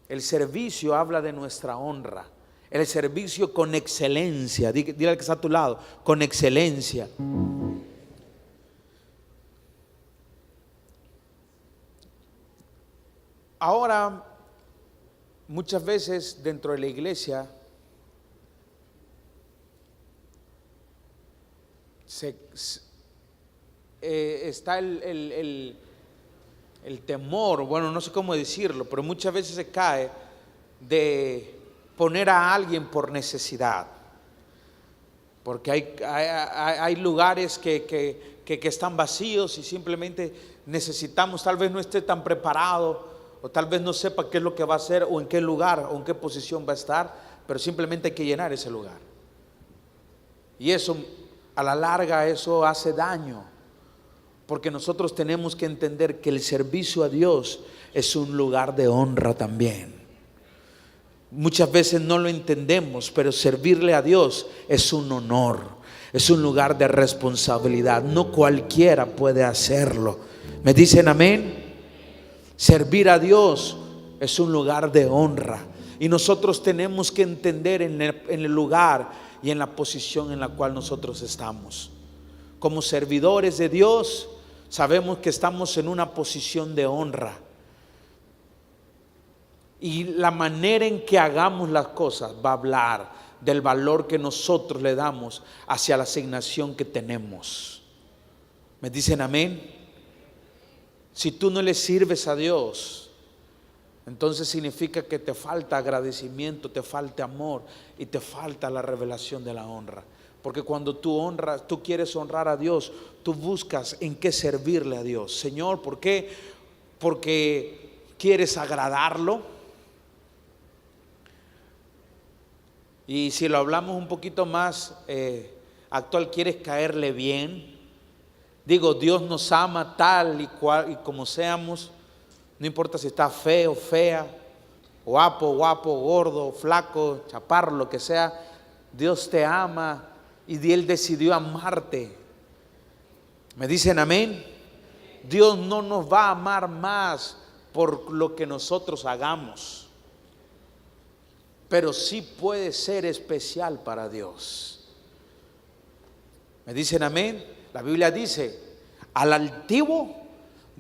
El servicio habla de nuestra honra. El servicio con excelencia. Dile al que está a tu lado: con excelencia. Ahora, muchas veces dentro de la iglesia está el temor, bueno, no sé cómo decirlo, pero muchas veces se cae de poner a alguien por necesidad, porque hay lugares que están vacíos y simplemente necesitamos, tal vez no esté tan preparado, o tal vez no sepa qué es lo que va a hacer, o en qué lugar, o en qué posición va a estar, pero simplemente hay que llenar ese lugar. Y eso, a la larga, eso hace daño, porque nosotros tenemos que entender que el servicio a Dios es un lugar de honra también. Muchas veces no lo entendemos, pero servirle a Dios es un honor, es un lugar de responsabilidad. No cualquiera puede hacerlo. ¿Me dicen amén? Servir a Dios es un lugar de honra, y nosotros tenemos que entender en el lugar y en la posición en la cual nosotros estamos. Como servidores de Dios, sabemos que estamos en una posición de honra. Y la manera en que hagamos las cosas va a hablar del valor que nosotros le damos hacia la asignación que tenemos. ¿Me dicen amén? Si tú no le sirves a Dios, entonces significa que te falta agradecimiento, te falta amor y te falta la revelación de la honra. Porque cuando tú quieres honrar a Dios, tú buscas en qué servirle a Dios. Señor, ¿por qué? Porque quieres agradarlo. Y si lo hablamos un poquito más actual, quieres caerle bien. Digo, Dios nos ama tal y cual y como seamos. No importa si está feo, fea, guapo, gordo, flaco, chaparro, lo que sea. Dios te ama y Él decidió amarte. ¿Me dicen amén? Dios no nos va a amar más por lo que nosotros hagamos, pero sí puede ser especial para Dios. ¿Me dicen amén? La Biblia dice: al altivo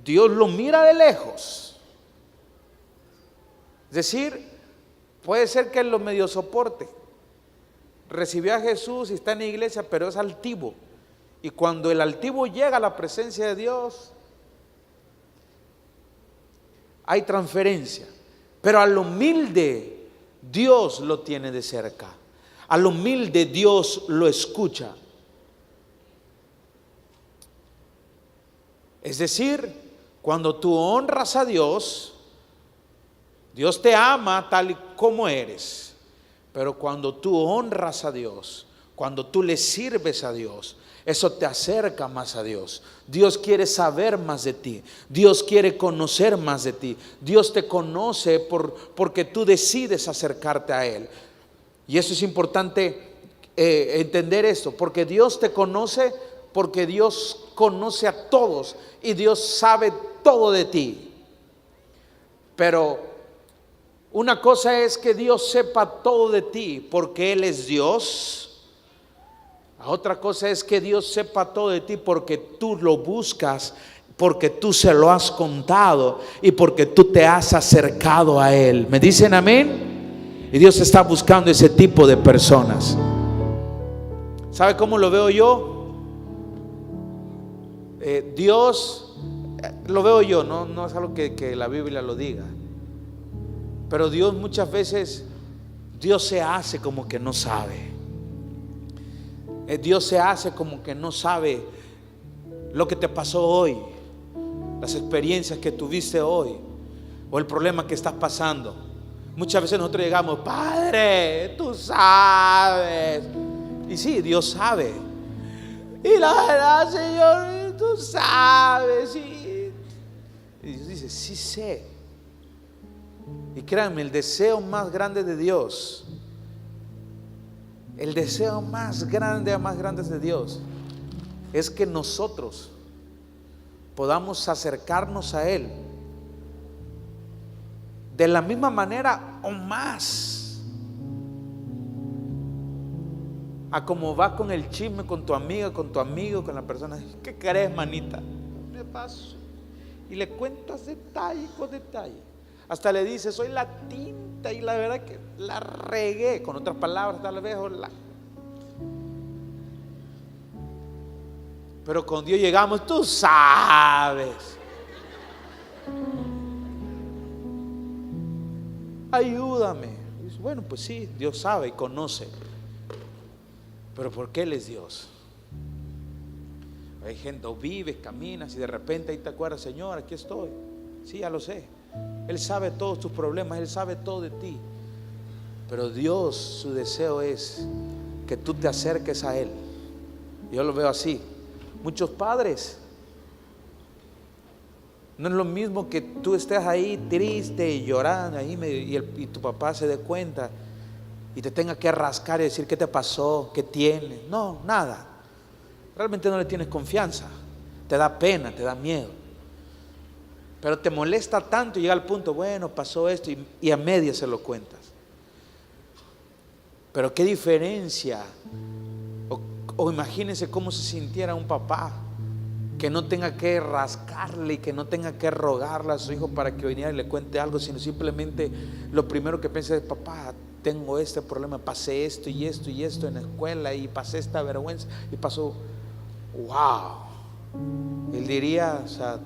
Dios lo mira de lejos. Es decir, puede ser que Él lo medio soporte. Recibió a Jesús y está en la iglesia, pero es altivo. Y cuando el altivo llega a la presencia de Dios, hay transferencia. Pero al humilde Dios lo tiene de cerca. Al humilde Dios lo escucha. Es decir, cuando tú honras a Dios, Dios te ama tal y como eres. Pero cuando tú honras a Dios, cuando tú le sirves a Dios, eso te acerca más a Dios. Dios quiere saber más de ti. Dios quiere conocer más de ti. Dios te conoce porque tú decides acercarte a Él. Y eso es importante entender esto, porque Dios te conoce, porque Dios conoce a todos y Dios sabe todo de ti. Pero una cosa es que Dios sepa todo de ti porque Él es Dios. La otra cosa es que Dios sepa todo de ti porque tú lo buscas, porque tú se lo has contado y porque tú te has acercado a Él. ¿Me dicen amén? Y Dios está buscando ese tipo de personas. ¿Sabe cómo lo veo yo? Dios, lo veo yo, no es algo que la Biblia lo diga, pero Dios muchas veces, Dios se hace como que no sabe. Dios se hace como que no sabe lo que te pasó hoy, las experiencias que tuviste hoy, o el problema que estás pasando. Muchas veces nosotros llegamos: Padre, tú sabes. Y sí, Dios sabe. Y la verdad, Señor, tú sabes. Y Dios dice: sí sé. Y créanme, el deseo más grande de Dios, el deseo más grande de Dios, es que nosotros podamos acercarnos a Él de la misma manera o más a como va con el chisme con tu amiga, con tu amigo, con la persona. ¿Qué querés, manita? Me paso y le cuentas detalle con detalle. Hasta le dices: soy la tinta y la verdad que la regué. Con otras palabras, tal vez, pero con Dios llegamos: tú sabes. Ayúdame. Y dice: bueno, pues sí, Dios sabe y conoce. Pero ¿por qué Él es Dios? Hay gente, o vives, caminas y de repente ahí te acuerdas: Señor, aquí estoy. Sí, ya lo sé. Él sabe todos tus problemas, Él sabe todo de ti. Pero Dios, su deseo es que tú te acerques a Él. Yo lo veo así. Muchos padres, no es lo mismo que tú estés ahí triste y llorando ahí y tu papá se dé cuenta y te tenga que rascar y decir: ¿qué te pasó? ¿Qué tienes? No, nada. Realmente no le tienes confianza. Te da pena, te da miedo. Pero te molesta tanto y llega al punto: bueno, pasó esto, y a medias se lo cuentas. Pero qué diferencia. O imagínense cómo se sintiera un papá que no tenga que rascarle y que no tenga que rogarle a su hijo para que viniera y le cuente algo, sino simplemente lo primero que piensa es: papá, tengo este problema, pasé esto y esto y esto en la escuela y pasé esta vergüenza y pasó. Wow. Él diría, o sea,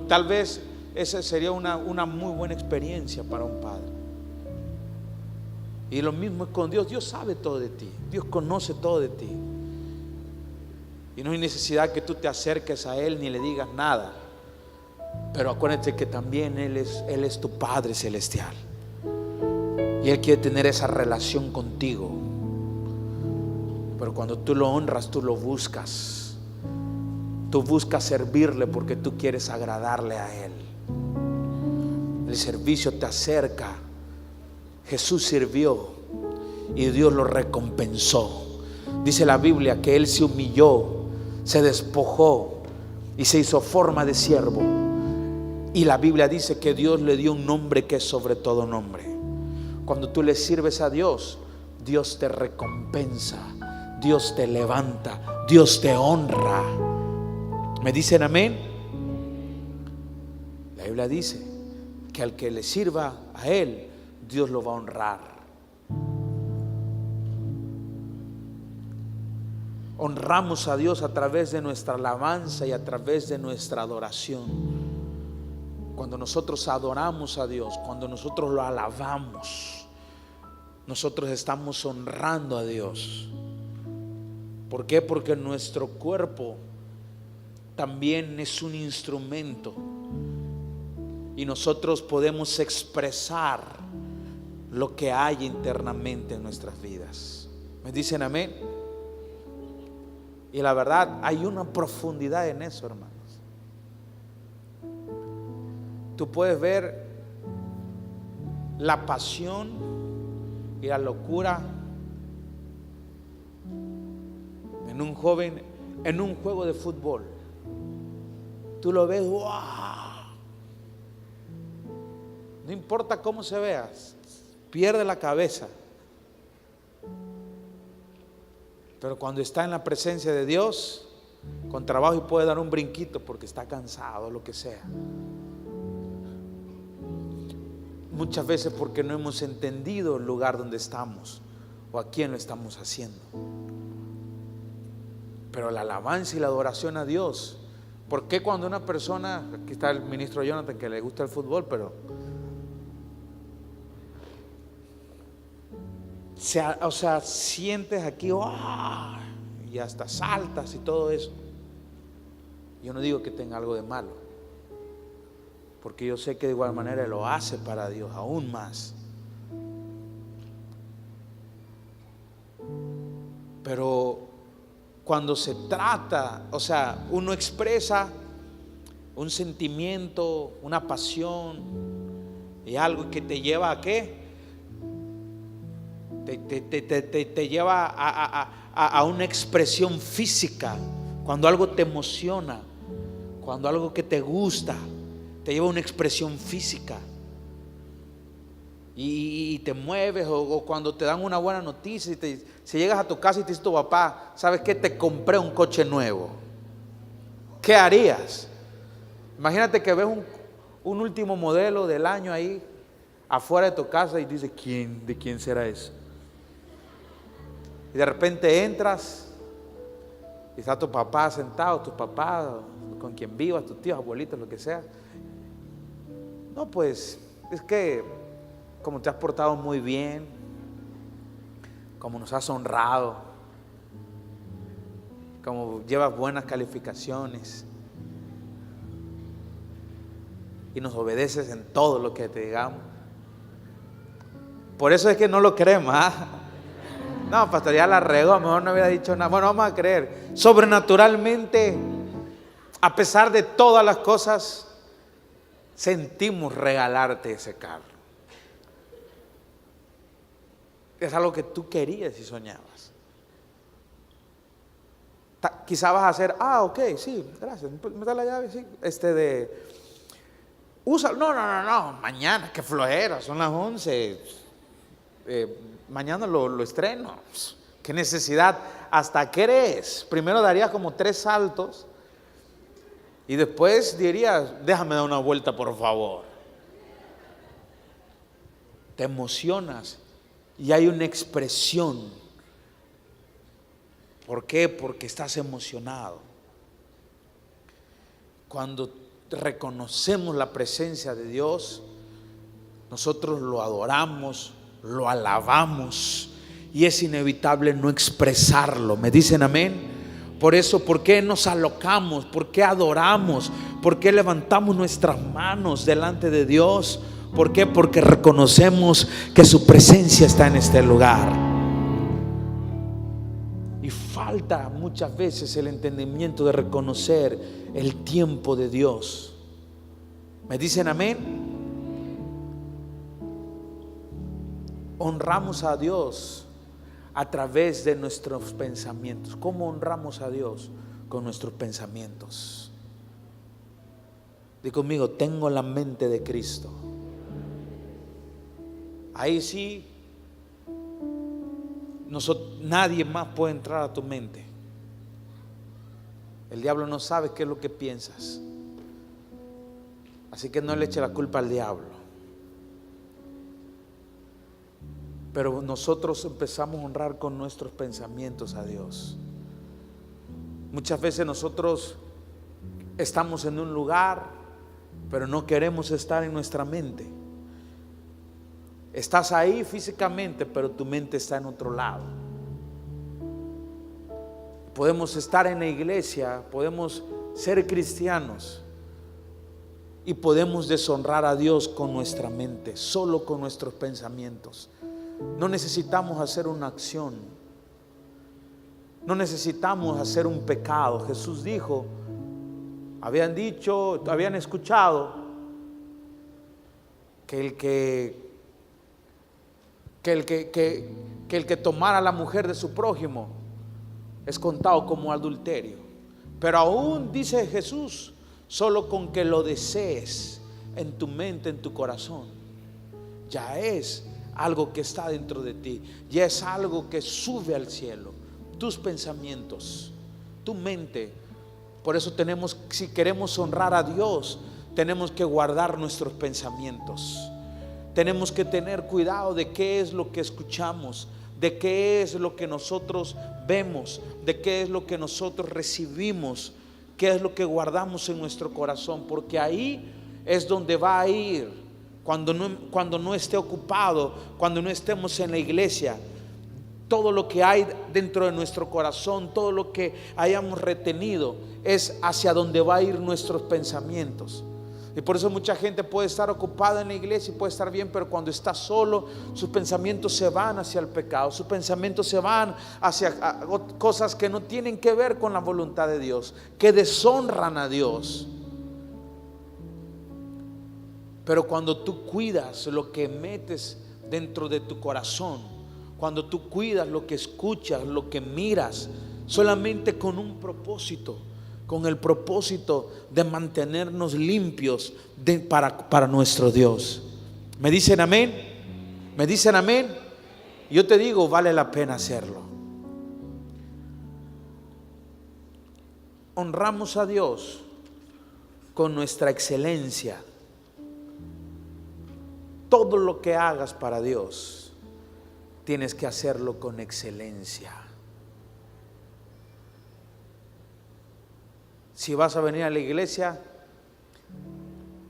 tal vez esa sería una muy buena experiencia para un padre. Y lo mismo es con Dios. Dios sabe todo de ti, Dios conoce todo de ti, y no hay necesidad que tú te acerques a Él ni le digas nada. Pero acuérdate que también Él es tu Padre celestial, y Él quiere tener esa relación contigo. Pero cuando tú lo honras, tú lo buscas. Tú buscas servirle porque tú quieres agradarle a Él. El servicio te acerca. Jesús sirvió y Dios lo recompensó. Dice la Biblia que Él se humilló, se despojó y se hizo forma de siervo. Y la Biblia dice que Dios le dio un nombre que es sobre todo nombre. Cuando tú le sirves a Dios, Dios te recompensa, Dios te levanta, Dios te honra. ¿Me dicen amén? La Biblia dice que al que le sirva a Él, Dios lo va a honrar. Honramos a Dios a través de nuestra alabanza y a través de nuestra adoración. Cuando nosotros adoramos a Dios, cuando nosotros lo alabamos, nosotros estamos honrando a Dios. ¿Por qué? Porque nuestro cuerpo también es un instrumento y nosotros podemos expresar lo que hay internamente en nuestras vidas. ¿Me dicen amén? Y la verdad, hay una profundidad en eso, hermanos. Tú puedes ver la pasión y la locura en un joven en un juego de fútbol. Tú lo ves, ¡wow! No importa cómo se vea, pierde la cabeza. Pero cuando está en la presencia de Dios, con trabajo, y puede dar un brinquito porque está cansado, lo que sea. Muchas veces porque no hemos entendido el lugar donde estamos, o a quién lo estamos haciendo. Pero la alabanza y la adoración a Dios. ¿Por qué cuando una persona, aquí está el ministro Jonathan que le gusta el fútbol, pero sientes aquí y hasta saltas y todo eso? Yo no digo que tenga algo de malo, porque yo sé que de igual manera lo hace para Dios aún más. Pero cuando se trata, uno expresa un sentimiento, una pasión y algo que te lleva a ¿qué? Te lleva a una expresión física. Cuando algo te emociona, cuando algo que te gusta, te lleva a una expresión física. Y te mueves, o cuando te dan una buena noticia, si llegas a tu casa y te dice tu papá, ¿sabes qué? Te compré un coche nuevo. ¿Qué harías? Imagínate que ves un último modelo del año ahí afuera de tu casa y dices, ¿de quién será eso? Y de repente entras y está tu papá sentado, tu papá con quien vivas, tus tíos, abuelitos, lo que sea. No, pues es que como te has portado muy bien, como nos has honrado, como llevas buenas calificaciones y nos obedeces en todo lo que te digamos. Por eso es que no lo creemos, No, pastor, ya la regó, mejor no hubiera dicho nada. Bueno, vamos a creer. Sobrenaturalmente, a pesar de todas las cosas, sentimos regalarte ese carro. Es algo que tú querías y soñabas. Quizá vas a hacer, ok, sí, gracias, me da la llave, sí. Usa, no, mañana, qué flojera, son las 11. Mañana lo estreno. Qué necesidad. ¿Hasta qué eres? Primero darías como 3 saltos y después dirías, déjame dar una vuelta por favor. Te emocionas y hay una expresión. ¿Por qué? Porque estás emocionado. Cuando reconocemos la presencia de Dios, nosotros lo adoramos, lo alabamos y es inevitable no expresarlo. ¿Me dicen amén? Por eso, ¿por qué nos alocamos? ¿Por qué adoramos? ¿Por qué levantamos nuestras manos delante de Dios? ¿Por qué? Porque reconocemos que su presencia está en este lugar. Y falta muchas veces el entendimiento de reconocer el tiempo de Dios. ¿Me dicen amén? Honramos a Dios a través de nuestros pensamientos. ¿Cómo honramos a Dios? Con nuestros pensamientos. Di conmigo, tengo la mente de Cristo. Ahí sí, nadie más puede entrar a tu mente. El diablo no sabe qué es lo que piensas. Así que no le eche la culpa al diablo. Pero nosotros empezamos a honrar con nuestros pensamientos a Dios. Muchas veces nosotros estamos en un lugar, pero no queremos estar en nuestra mente. Estás ahí físicamente, pero tu mente está en otro lado. Podemos estar en la iglesia, podemos ser cristianos y podemos deshonrar a Dios con nuestra mente, solo con nuestros pensamientos. No necesitamos hacer una acción, no necesitamos hacer un pecado. Jesús dijo, habían escuchado que el que tomara a la mujer de su prójimo es contado como adulterio. Pero aún dice Jesús, solo con que lo desees en tu mente, en tu corazón, ya es algo que está dentro de ti, ya es algo que sube al cielo. Tus pensamientos, tu mente. Por eso si queremos honrar a Dios, tenemos que guardar nuestros pensamientos. Tenemos que tener cuidado de qué es lo que escuchamos, de qué es lo que nosotros vemos, de qué es lo que nosotros recibimos, qué es lo que guardamos en nuestro corazón, porque ahí es donde va a ir cuando no esté ocupado, cuando no estemos en la iglesia. Todo lo que hay dentro de nuestro corazón, todo lo que hayamos retenido, es hacia donde va a ir nuestros pensamientos. Y por eso mucha gente puede estar ocupada en la iglesia y puede estar bien, pero cuando está solo, sus pensamientos se van hacia el pecado, sus pensamientos se van hacia cosas que no tienen que ver con la voluntad de Dios, que deshonran a Dios. Pero cuando tú cuidas lo que metes dentro de tu corazón, cuando tú cuidas lo que escuchas, lo que miras, solamente con un propósito, con el propósito de mantenernos limpios para nuestro Dios. ¿Me dicen amén? ¿Me dicen amén? Yo te digo, vale la pena hacerlo. Honramos a Dios con nuestra excelencia. Todo lo que hagas para Dios, tienes que hacerlo con excelencia. Si vas a venir a la iglesia,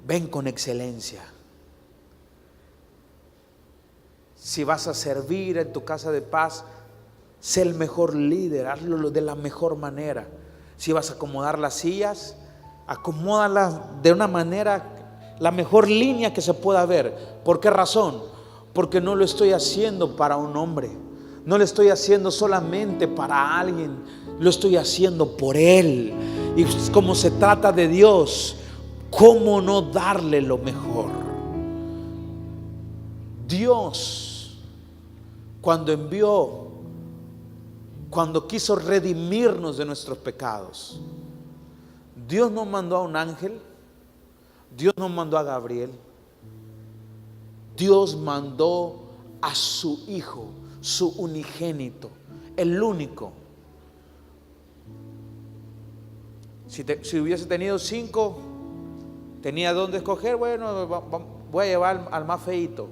ven con excelencia. Si vas a servir en tu casa de paz, sé el mejor líder, hazlo de la mejor manera. Si vas a acomodar las sillas, acomódalas de una manera, la mejor línea que se pueda ver. ¿Por qué razón? Porque no lo estoy haciendo para un hombre, no lo estoy haciendo solamente para alguien, lo estoy haciendo por Él. Y como se trata de Dios, ¿cómo no darle lo mejor? Dios, cuando quiso redimirnos de nuestros pecados, Dios nos mandó a un ángel, Dios nos mandó a Gabriel, Dios mandó a su Hijo, su unigénito, el único. Si hubiese tenido 5, tenía dónde escoger. Bueno, voy a llevar al más feíto.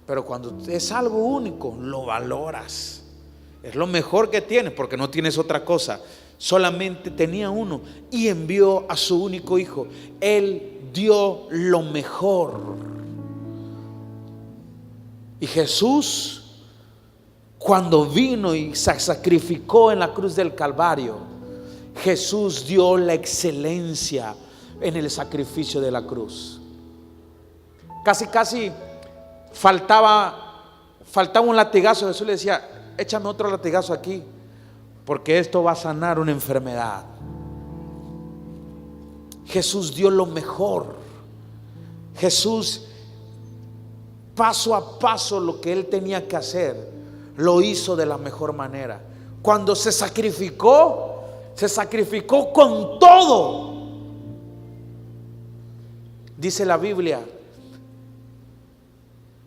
Pero cuando es algo único, lo valoras. Es lo mejor que tienes, porque no tienes otra cosa. Solamente tenía uno y envió a su único hijo. Él dio lo mejor. Y Jesús, cuando vino y se sacrificó en la cruz del Calvario, Jesús dio la excelencia en el sacrificio de la cruz. Casi faltaba un latigazo. Jesús le decía: échame otro latigazo aquí, porque esto va a sanar una enfermedad. Jesús dio lo mejor. Jesús, paso a paso, lo que Él tenía que hacer, lo hizo de la mejor manera. Cuando se sacrificó con todo. Dice la Biblia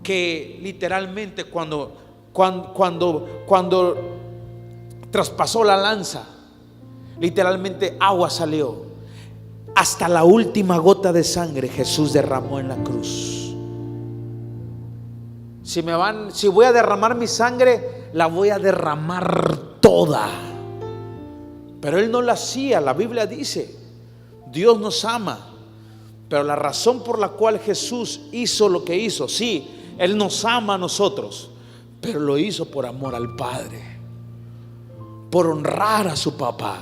que literalmente cuando traspasó la lanza, literalmente agua salió. Hasta la última gota de sangre Jesús derramó en la cruz. Si voy a derramar mi sangre, la voy a derramar toda. Pero Él no lo hacía. La Biblia dice: Dios nos ama. Pero la razón por la cual Jesús hizo lo que hizo, sí, Él nos ama a nosotros, pero lo hizo por amor al Padre, por honrar a su papá.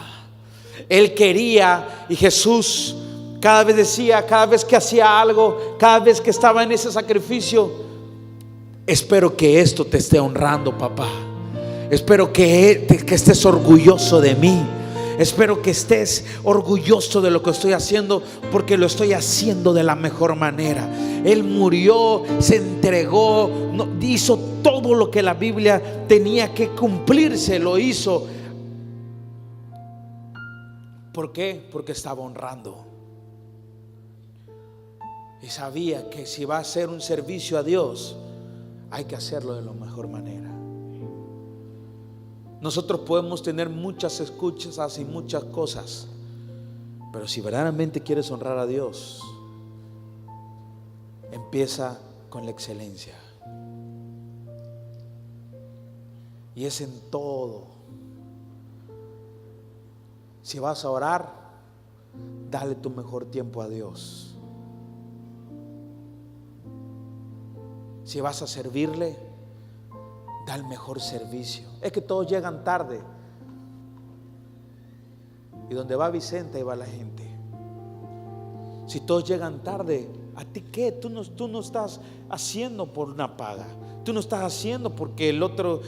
Él quería, y Jesús cada vez decía, cada vez que hacía algo, cada vez que estaba en ese sacrificio: espero que esto te esté honrando, papá. Espero que estés orgulloso de mí. Espero que estés orgulloso de lo que estoy haciendo, porque lo estoy haciendo de la mejor manera. Él murió, se entregó, hizo todo lo que la Biblia tenía que cumplirse, lo hizo. ¿Por qué? Porque estaba honrando. Y sabía que si va a hacer un servicio a Dios, hay que hacerlo de la mejor manera. Nosotros podemos tener muchas escuchas y muchas cosas, pero si verdaderamente quieres honrar a Dios, empieza con la excelencia. Y es en todo. Si vas a orar, dale tu mejor tiempo a Dios. Si vas a servirle, da el mejor servicio. Es que todos llegan tarde. Y donde va Vicente, ahí va la gente. Si todos llegan tarde, ¿a ti qué? Tú no estás haciendo por una paga. Tú no estás haciendo porque el otro,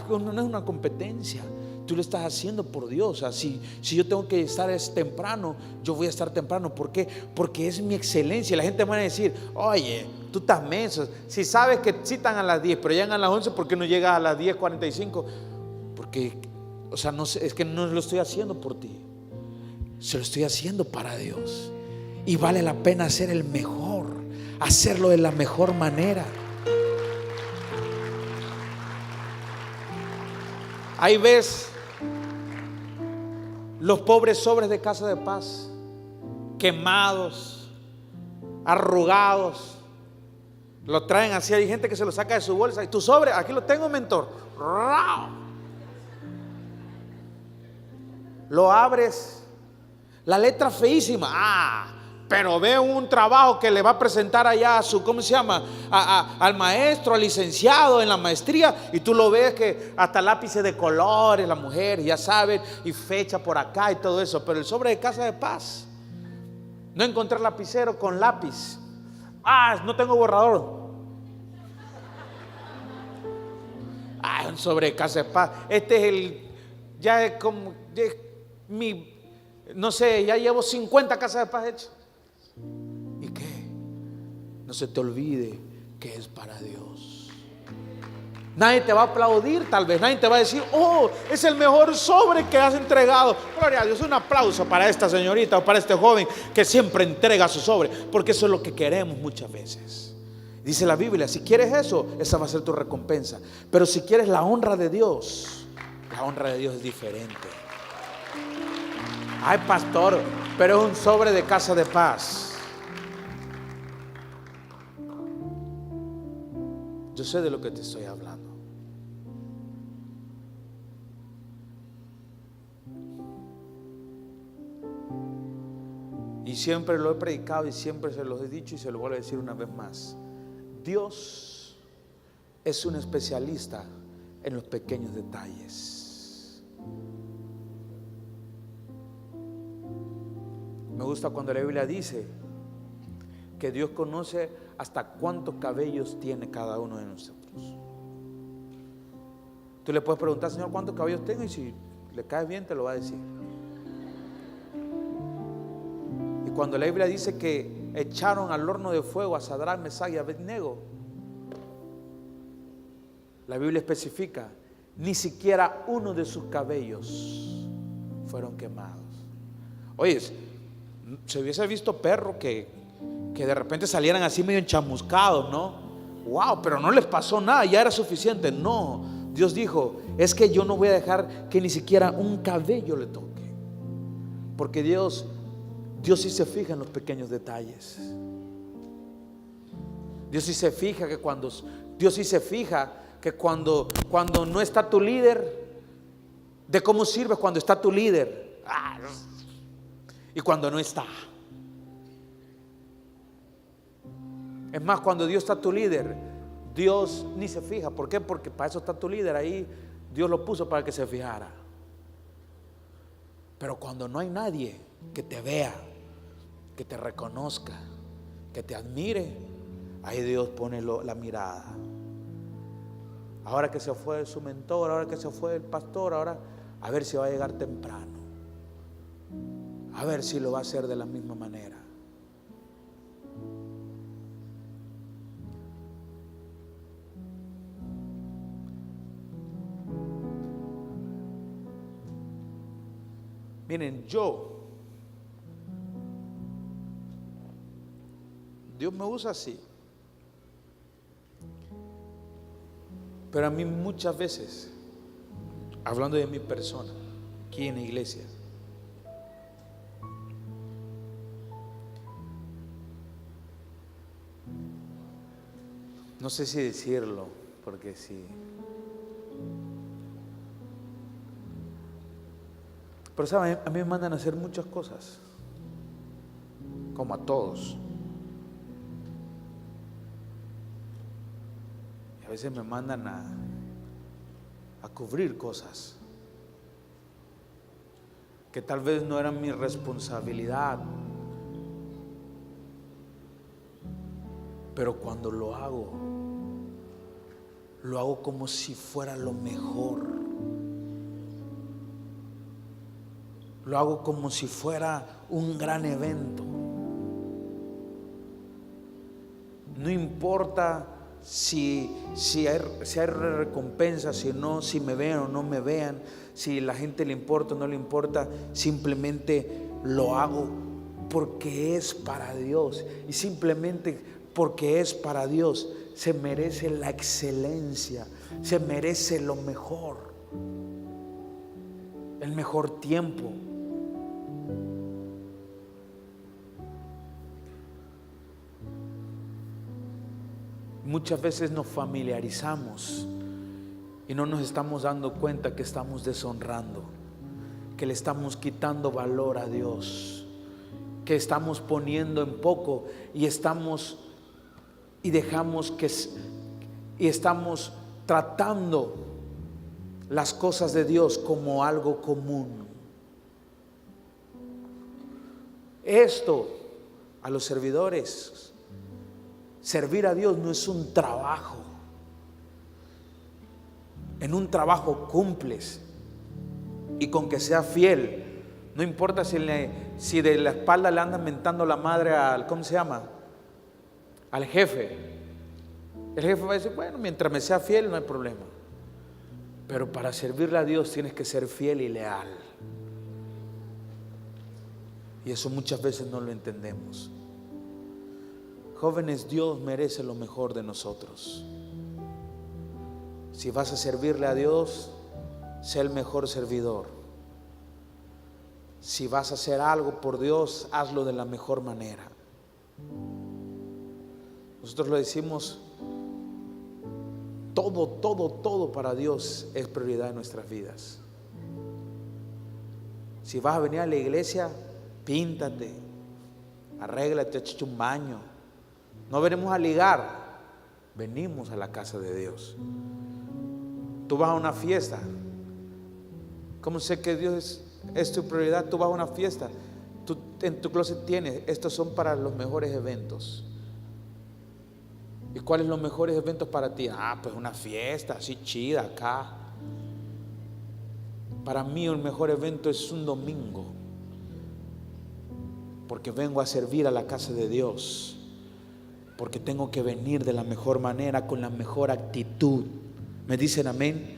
no es una competencia. Tú lo estás haciendo por Dios. O sea, si yo tengo que estar temprano, yo voy a estar temprano. ¿Por qué? Porque es mi excelencia. La gente me va a decir: oye, tú estás menso. Si sabes que citan a las 10, pero llegan a las 11, ¿por qué no llegas a las 10:45? Porque, o sea, no sé, es que no lo estoy haciendo por ti. Se lo estoy haciendo para Dios. Y vale la pena ser el mejor, hacerlo de la mejor manera. Ahí ves los pobres sobres de Casa de Paz, quemados, arrugados. Lo traen así, hay gente que se lo saca de su bolsa. Y tu sobre, aquí lo tengo, mentor. Lo abres, la letra feísima. Pero ve un trabajo que le va a presentar allá a su, ¿cómo se llama? Al maestro, al licenciado en la maestría. Y tú lo ves que hasta lápices de colores, la mujer, ya saben, y fecha por acá y todo eso. Pero el sobre de Casa de Paz, no encontré lapicero con lápiz. No tengo borrador. Un sobre de Casa de Paz. Este es ya es como, no sé, ya llevo 50 Casas de Paz hechas. ¿Y qué? No se te olvide que es para Dios. Nadie te va a aplaudir, tal vez nadie te va a decir: oh, es el mejor sobre que has entregado. Gloria a Dios, un aplauso para esta señorita o para este joven que siempre entrega su sobre, porque eso es lo que queremos muchas veces. Dice la Biblia: si quieres eso, esa va a ser tu recompensa. Pero si quieres la honra de Dios, la honra de Dios es diferente. Ay, pastor, pero es un sobre de Casa de Paz. Yo sé de lo que te estoy hablando. Y siempre lo he predicado y siempre se los he dicho y se lo vuelvo a decir una vez más. Dios es un especialista en los pequeños detalles. Me gusta cuando la Biblia dice que Dios conoce hasta cuántos cabellos tiene cada uno de nosotros. Tú le puedes preguntar: Señor, ¿cuántos cabellos tengo? Y si le caes bien, te lo va a decir. Y cuando la Biblia dice que echaron al horno de fuego a Sadrach, Mesach y Abednego, la Biblia especifica: ni siquiera uno de sus cabellos fueron quemados. Oye, se hubiese visto perro que de repente salieran así medio enchamuscados, ¿no? Wow, pero no les pasó nada, ya era suficiente. No, Dios dijo: es que yo no voy a dejar que ni siquiera un cabello le toque. Porque Dios sí se fija en los pequeños detalles. Dios sí se fija que cuando no está tu líder, de cómo sirves cuando está tu líder y cuando no está. Es más, cuando Dios está tu líder, Dios ni se fija. ¿Por qué? Porque para eso está tu líder ahí. Dios lo puso para que se fijara. Pero cuando no hay nadie que te vea, que te reconozca, que te admire, ahí Dios pone la mirada. Ahora que se fue su mentor, ahora que se fue el pastor, ahora a ver si va a llegar temprano, a ver si lo va a hacer de la misma manera. Miren, Dios me usa así. Pero a mí muchas veces, hablando de mi persona, aquí en la iglesia, no sé si decirlo, porque si Pero saben, a mí me mandan a hacer muchas cosas, como a todos. Y a veces me mandan a cubrir cosas que tal vez no eran mi responsabilidad. Pero cuando lo hago como si fuera lo mejor. Lo hago como si fuera un gran evento. No importa si hay recompensa, si no, si me vean o no me vean, si la gente le importa o no le importa. Simplemente lo hago porque es para Dios. Y simplemente porque es para Dios, se merece la excelencia, se merece lo mejor, el mejor tiempo. Muchas veces nos familiarizamos y no nos estamos dando cuenta que estamos deshonrando, que le estamos quitando valor a Dios, que estamos poniendo en poco y estamos tratando las cosas de Dios como algo común. Esto a los servidores, servir a Dios no es un trabajo. En un trabajo cumples, y con que sea fiel, no importa si de la espalda le andan mentando la madre al, ¿cómo se llama?, al jefe. El jefe va a decir, bueno, mientras me sea fiel no hay problema. Pero para servirle a Dios tienes que ser fiel y leal. Y eso muchas veces no lo entendemos. Jóvenes, Dios merece lo mejor de nosotros. Si vas a servirle a Dios, sé el mejor servidor. Si vas a hacer algo por Dios, hazlo de la mejor manera. Nosotros lo decimos, todo para Dios es prioridad en nuestras vidas. Si vas a venir a la iglesia, píntate, arréglate, échate un baño. No venimos a ligar, venimos a la casa de Dios. Tú vas a una fiesta, ¿cómo sé que Dios es tu prioridad? Tú vas a una fiesta, tú en tu closet tienes, estos son para los mejores eventos. ¿Y cuáles son los mejores eventos para ti? Pues una fiesta así chida acá. Para mí el mejor evento es un domingo, porque vengo a servir a la casa de Dios, porque tengo que venir de la mejor manera, con la mejor actitud. ¿Me dicen amén?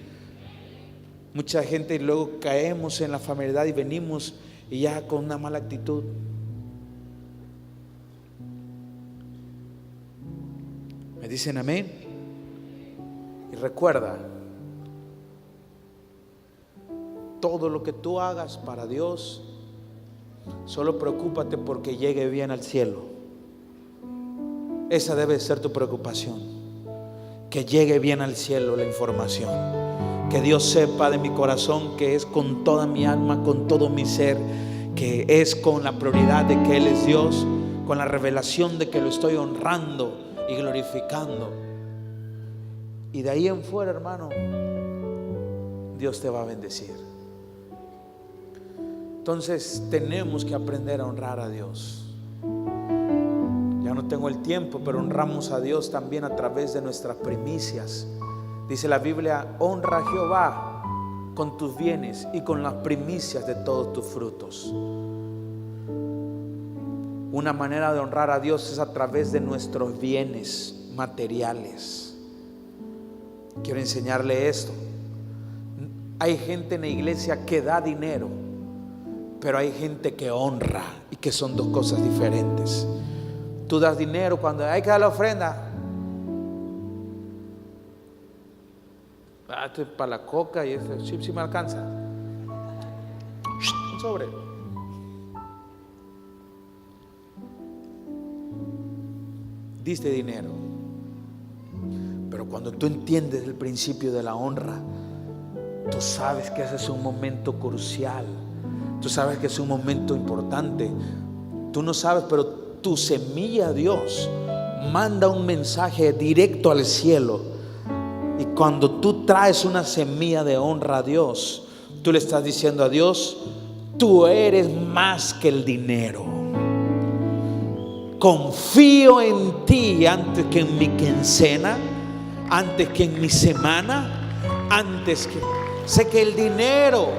Mucha gente luego caemos en la familiaridad y venimos y ya con una mala actitud. ¿Me dicen amén? Y recuerda, todo lo que tú hagas para Dios, solo preocúpate porque llegue bien al cielo. Esa debe ser tu preocupación, que llegue bien al cielo la información, que Dios sepa de mi corazón que es con toda mi alma, con todo mi ser, que es con la prioridad de que Él es Dios, con la revelación de que lo estoy honrando y glorificando. Y de ahí en fuera, hermano, Dios te va a bendecir. Entonces tenemos que aprender a honrar a Dios. Ya no tengo el tiempo, pero honramos a Dios también a través de nuestras primicias. Dice la Biblia, honra a Jehová con tus bienes y con las primicias de todos tus frutos. Una manera de honrar a Dios es a través de nuestros bienes materiales. Quiero enseñarle esto. Hay gente en la iglesia que da dinero, pero hay gente que honra, y que son dos cosas diferentes. Tú das dinero cuando hay que dar la ofrenda. Esto es para la coca y ese chip sí me alcanza. Un sobre. Diste dinero. Pero cuando tú entiendes el principio de la honra, tú sabes que ese es un momento crucial. Tú sabes que es un momento importante. Tú no sabes, pero tu semilla, Dios, manda un mensaje directo al cielo. Y cuando tú traes una semilla de honra a Dios, tú le estás diciendo a Dios: tú eres más que el dinero. Confío en ti antes que en mi quincena, antes que en mi semana, antes que... Sé que el dinero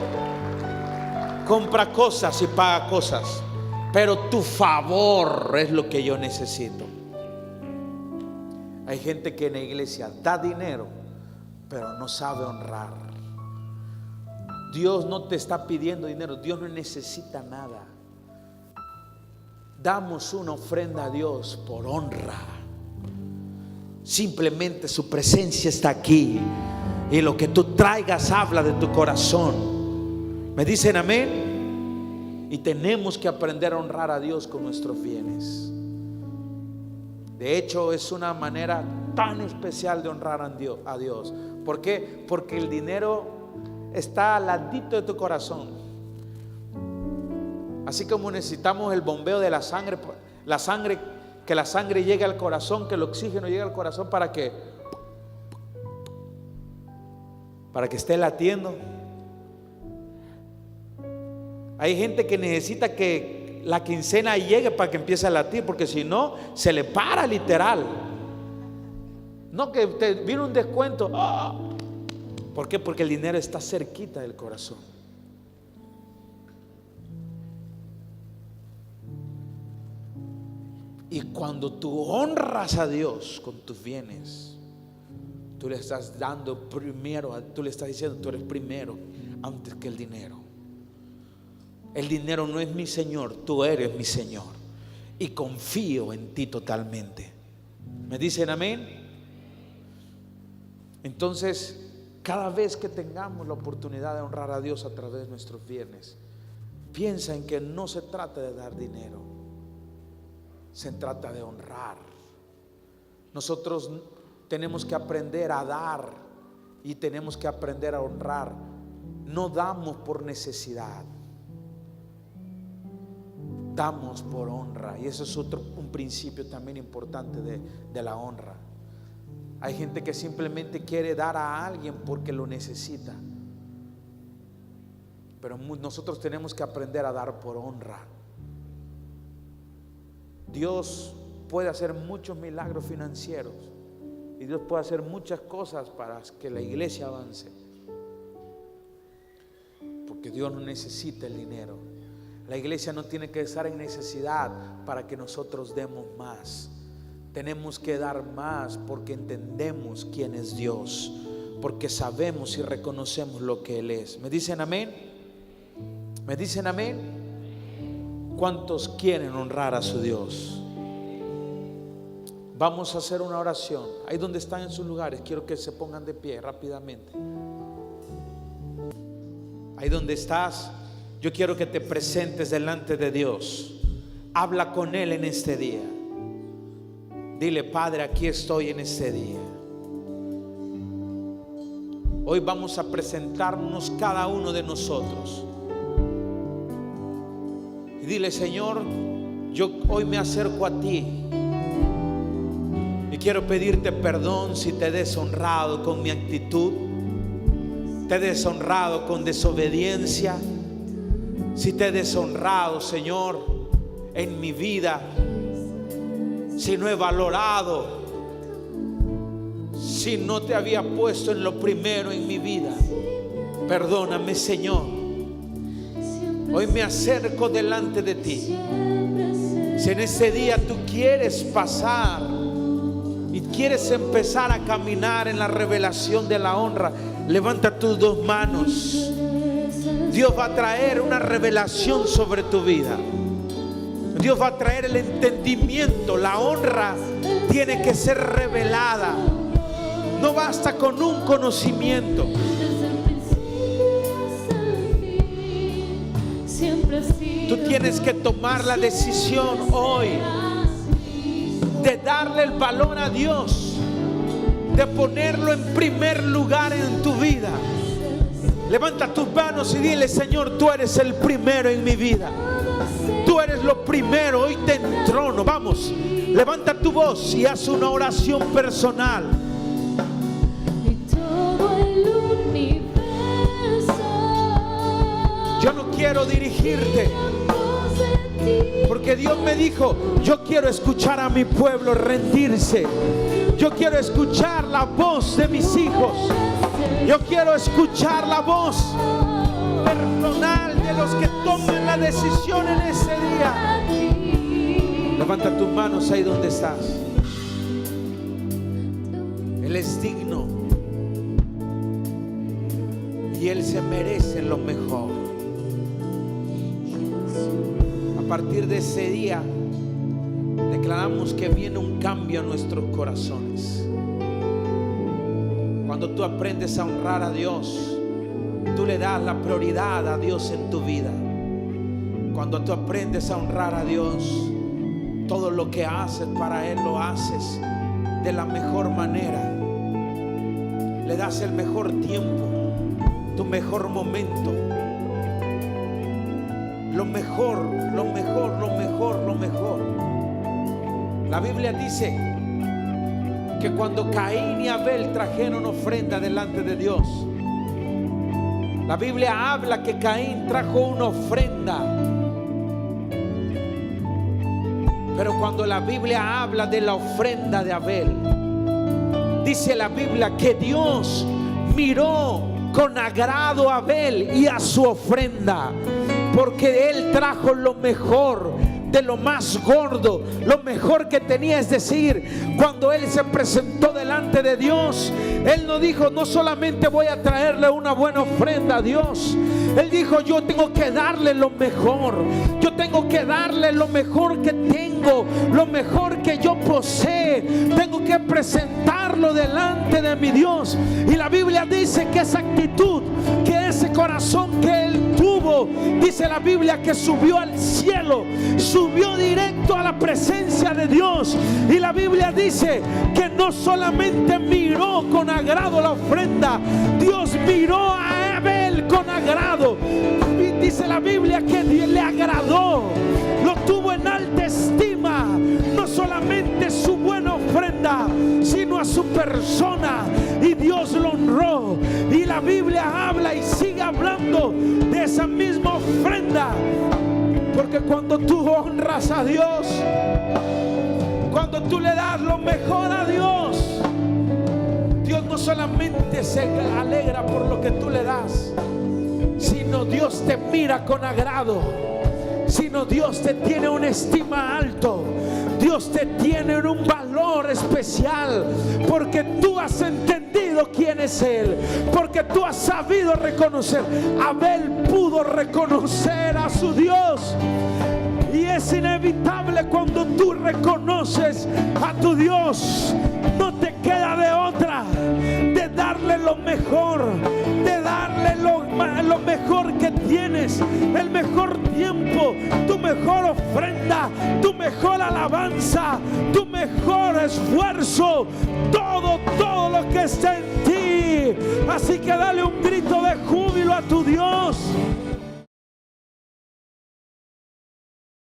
compra cosas y paga cosas, pero tu favor es lo que yo necesito. Hay gente que en la iglesia da dinero, pero no sabe honrar. Dios no te está pidiendo dinero, Dios no necesita nada. Damos una ofrenda a Dios por honra. Simplemente su presencia está aquí, y lo que tú traigas habla de tu corazón. ¿Me dicen amén? Y tenemos que aprender a honrar a Dios con nuestros bienes. De hecho, es una manera tan especial de honrar a Dios. ¿Por qué? Porque el dinero está al ladito de tu corazón. Así como necesitamos el bombeo de la sangre, que la sangre llegue al corazón, que el oxígeno llegue al corazón para que esté latiendo. Hay gente que necesita que la quincena llegue para que empiece a latir, porque si no, se le para literal. No que te viene un descuento. ¿Por qué? Porque el dinero está cerquita del corazón. Y cuando tú honras a Dios con tus bienes, tú le estás dando primero, tú le estás diciendo: tú eres primero antes que el dinero. El dinero no es mi Señor, tú eres mi Señor, y confío en ti totalmente. ¿Me dicen amén? Entonces, cada vez que tengamos la oportunidad de honrar a Dios a través de nuestros bienes, piensa en que no se trata de dar dinero, se trata de honrar. Nosotros tenemos que aprender a dar y tenemos que aprender a honrar. No damos por necesidad, damos por honra. Y eso es un principio también importante de la honra. Hay gente que simplemente quiere dar a alguien porque lo necesita, pero nosotros tenemos que aprender a dar por honra. Dios puede hacer muchos milagros financieros y Dios puede hacer muchas cosas para que la iglesia avance, porque Dios no necesita el dinero. La iglesia no tiene que estar en necesidad para que nosotros demos más. Tenemos que dar más porque entendemos quién es Dios, porque sabemos y reconocemos lo que Él es. ¿Me dicen amén? ¿Me dicen amén? ¿Cuántos quieren honrar a su Dios? Vamos a hacer una oración. Ahí donde están en sus lugares, quiero que se pongan de pie rápidamente. Ahí donde estás, yo quiero que te presentes delante de Dios. Habla con Él en este día. Dile: Padre, aquí estoy en este día. Hoy vamos a presentarnos cada uno de nosotros. Y dile: Señor, yo hoy me acerco a ti y quiero pedirte perdón si te he deshonrado con mi actitud, te he deshonrado con desobediencia, si te he deshonrado, Señor, en mi vida, si no he valorado, si no te había puesto en lo primero en mi vida. Perdóname, Señor. Hoy me acerco delante de ti. Si en ese día tú quieres pasar y quieres empezar a caminar en la revelación de la honra, levanta tus dos manos. Dios va a traer una revelación sobre tu vida. Dios va a traer el entendimiento. La honra tiene que ser revelada. No basta con un conocimiento. Tú tienes que tomar la decisión hoy de darle el valor a Dios, de ponerlo en primer lugar en tu vida. Levanta tus manos y dile: Señor, tú eres el primero en mi vida. Tú eres lo primero, hoy te entrono. Vamos, levanta tu voz y haz una oración personal. Yo no quiero dirigirte, porque Dios me dijo: yo quiero escuchar a mi pueblo rendirse. Yo quiero escuchar la voz de mis hijos. Yo quiero escuchar la voz personal de los que toman la decisión en ese día. Levanta tus manos ahí donde estás. Él es digno y Él se merece lo mejor. A partir de ese día declaramos que viene un cambio en nuestros corazones. Cuando tú aprendes a honrar a Dios, tú le das la prioridad a Dios en tu vida. Cuando tú aprendes a honrar a Dios, todo lo que haces para Él lo haces de la mejor manera. Le das el mejor tiempo, tu mejor momento, lo mejor, lo mejor, lo mejor, lo mejor. La Biblia dice que cuando Caín y Abel trajeron ofrenda delante de Dios, la Biblia habla que Caín trajo una ofrenda. Pero cuando la Biblia habla de la ofrenda de Abel, dice la Biblia que Dios miró con agrado a Abel y a su ofrenda, porque él trajo lo mejor, de lo más gordo, lo mejor que tenía. Es decir, cuando él se presentó delante de Dios, él no dijo: no solamente voy a traerle una buena ofrenda a Dios. Él dijo: yo tengo que darle lo mejor. Yo tengo que darle lo mejor que tengo, lo mejor que yo poseo. Tengo que presentarlo delante de mi Dios. Y la Biblia dice que esa actitud, que ese corazón que él tuvo, dice la Biblia que subió al cielo, subió directo a la presencia de Dios. Y la Biblia dice que no solamente miró con agrado la ofrenda, Dios miró a Abel con agrado. Y dice la Biblia que le agradó, lo tuvo en alta estima, no solamente su buena ofrenda, sino a su persona. Y Dios lo honró. Y la Biblia habla y sigue hablando de esa misma ofrenda, porque cuando tú honras a Dios, cuando tú le das lo mejor a Dios, Dios no solamente se alegra por lo que tú le das, sino Dios te mira con agrado, sino Dios te tiene una estima alto. Dios te tiene en un valor especial, porque tú has entendido quién es Él, porque tú has sabido reconocer. Abel pudo reconocer a su Dios, y es inevitable cuando tú reconoces a tu Dios, no te queda de otra de darle lo mejor, de darle lo mejor que tienes, el mejor tiempo, tu mejor ofrenda, tu mejor alabanza, tu mejor esfuerzo, todo lo que está en ti. Así que dale un grito de júbilo a tu Dios.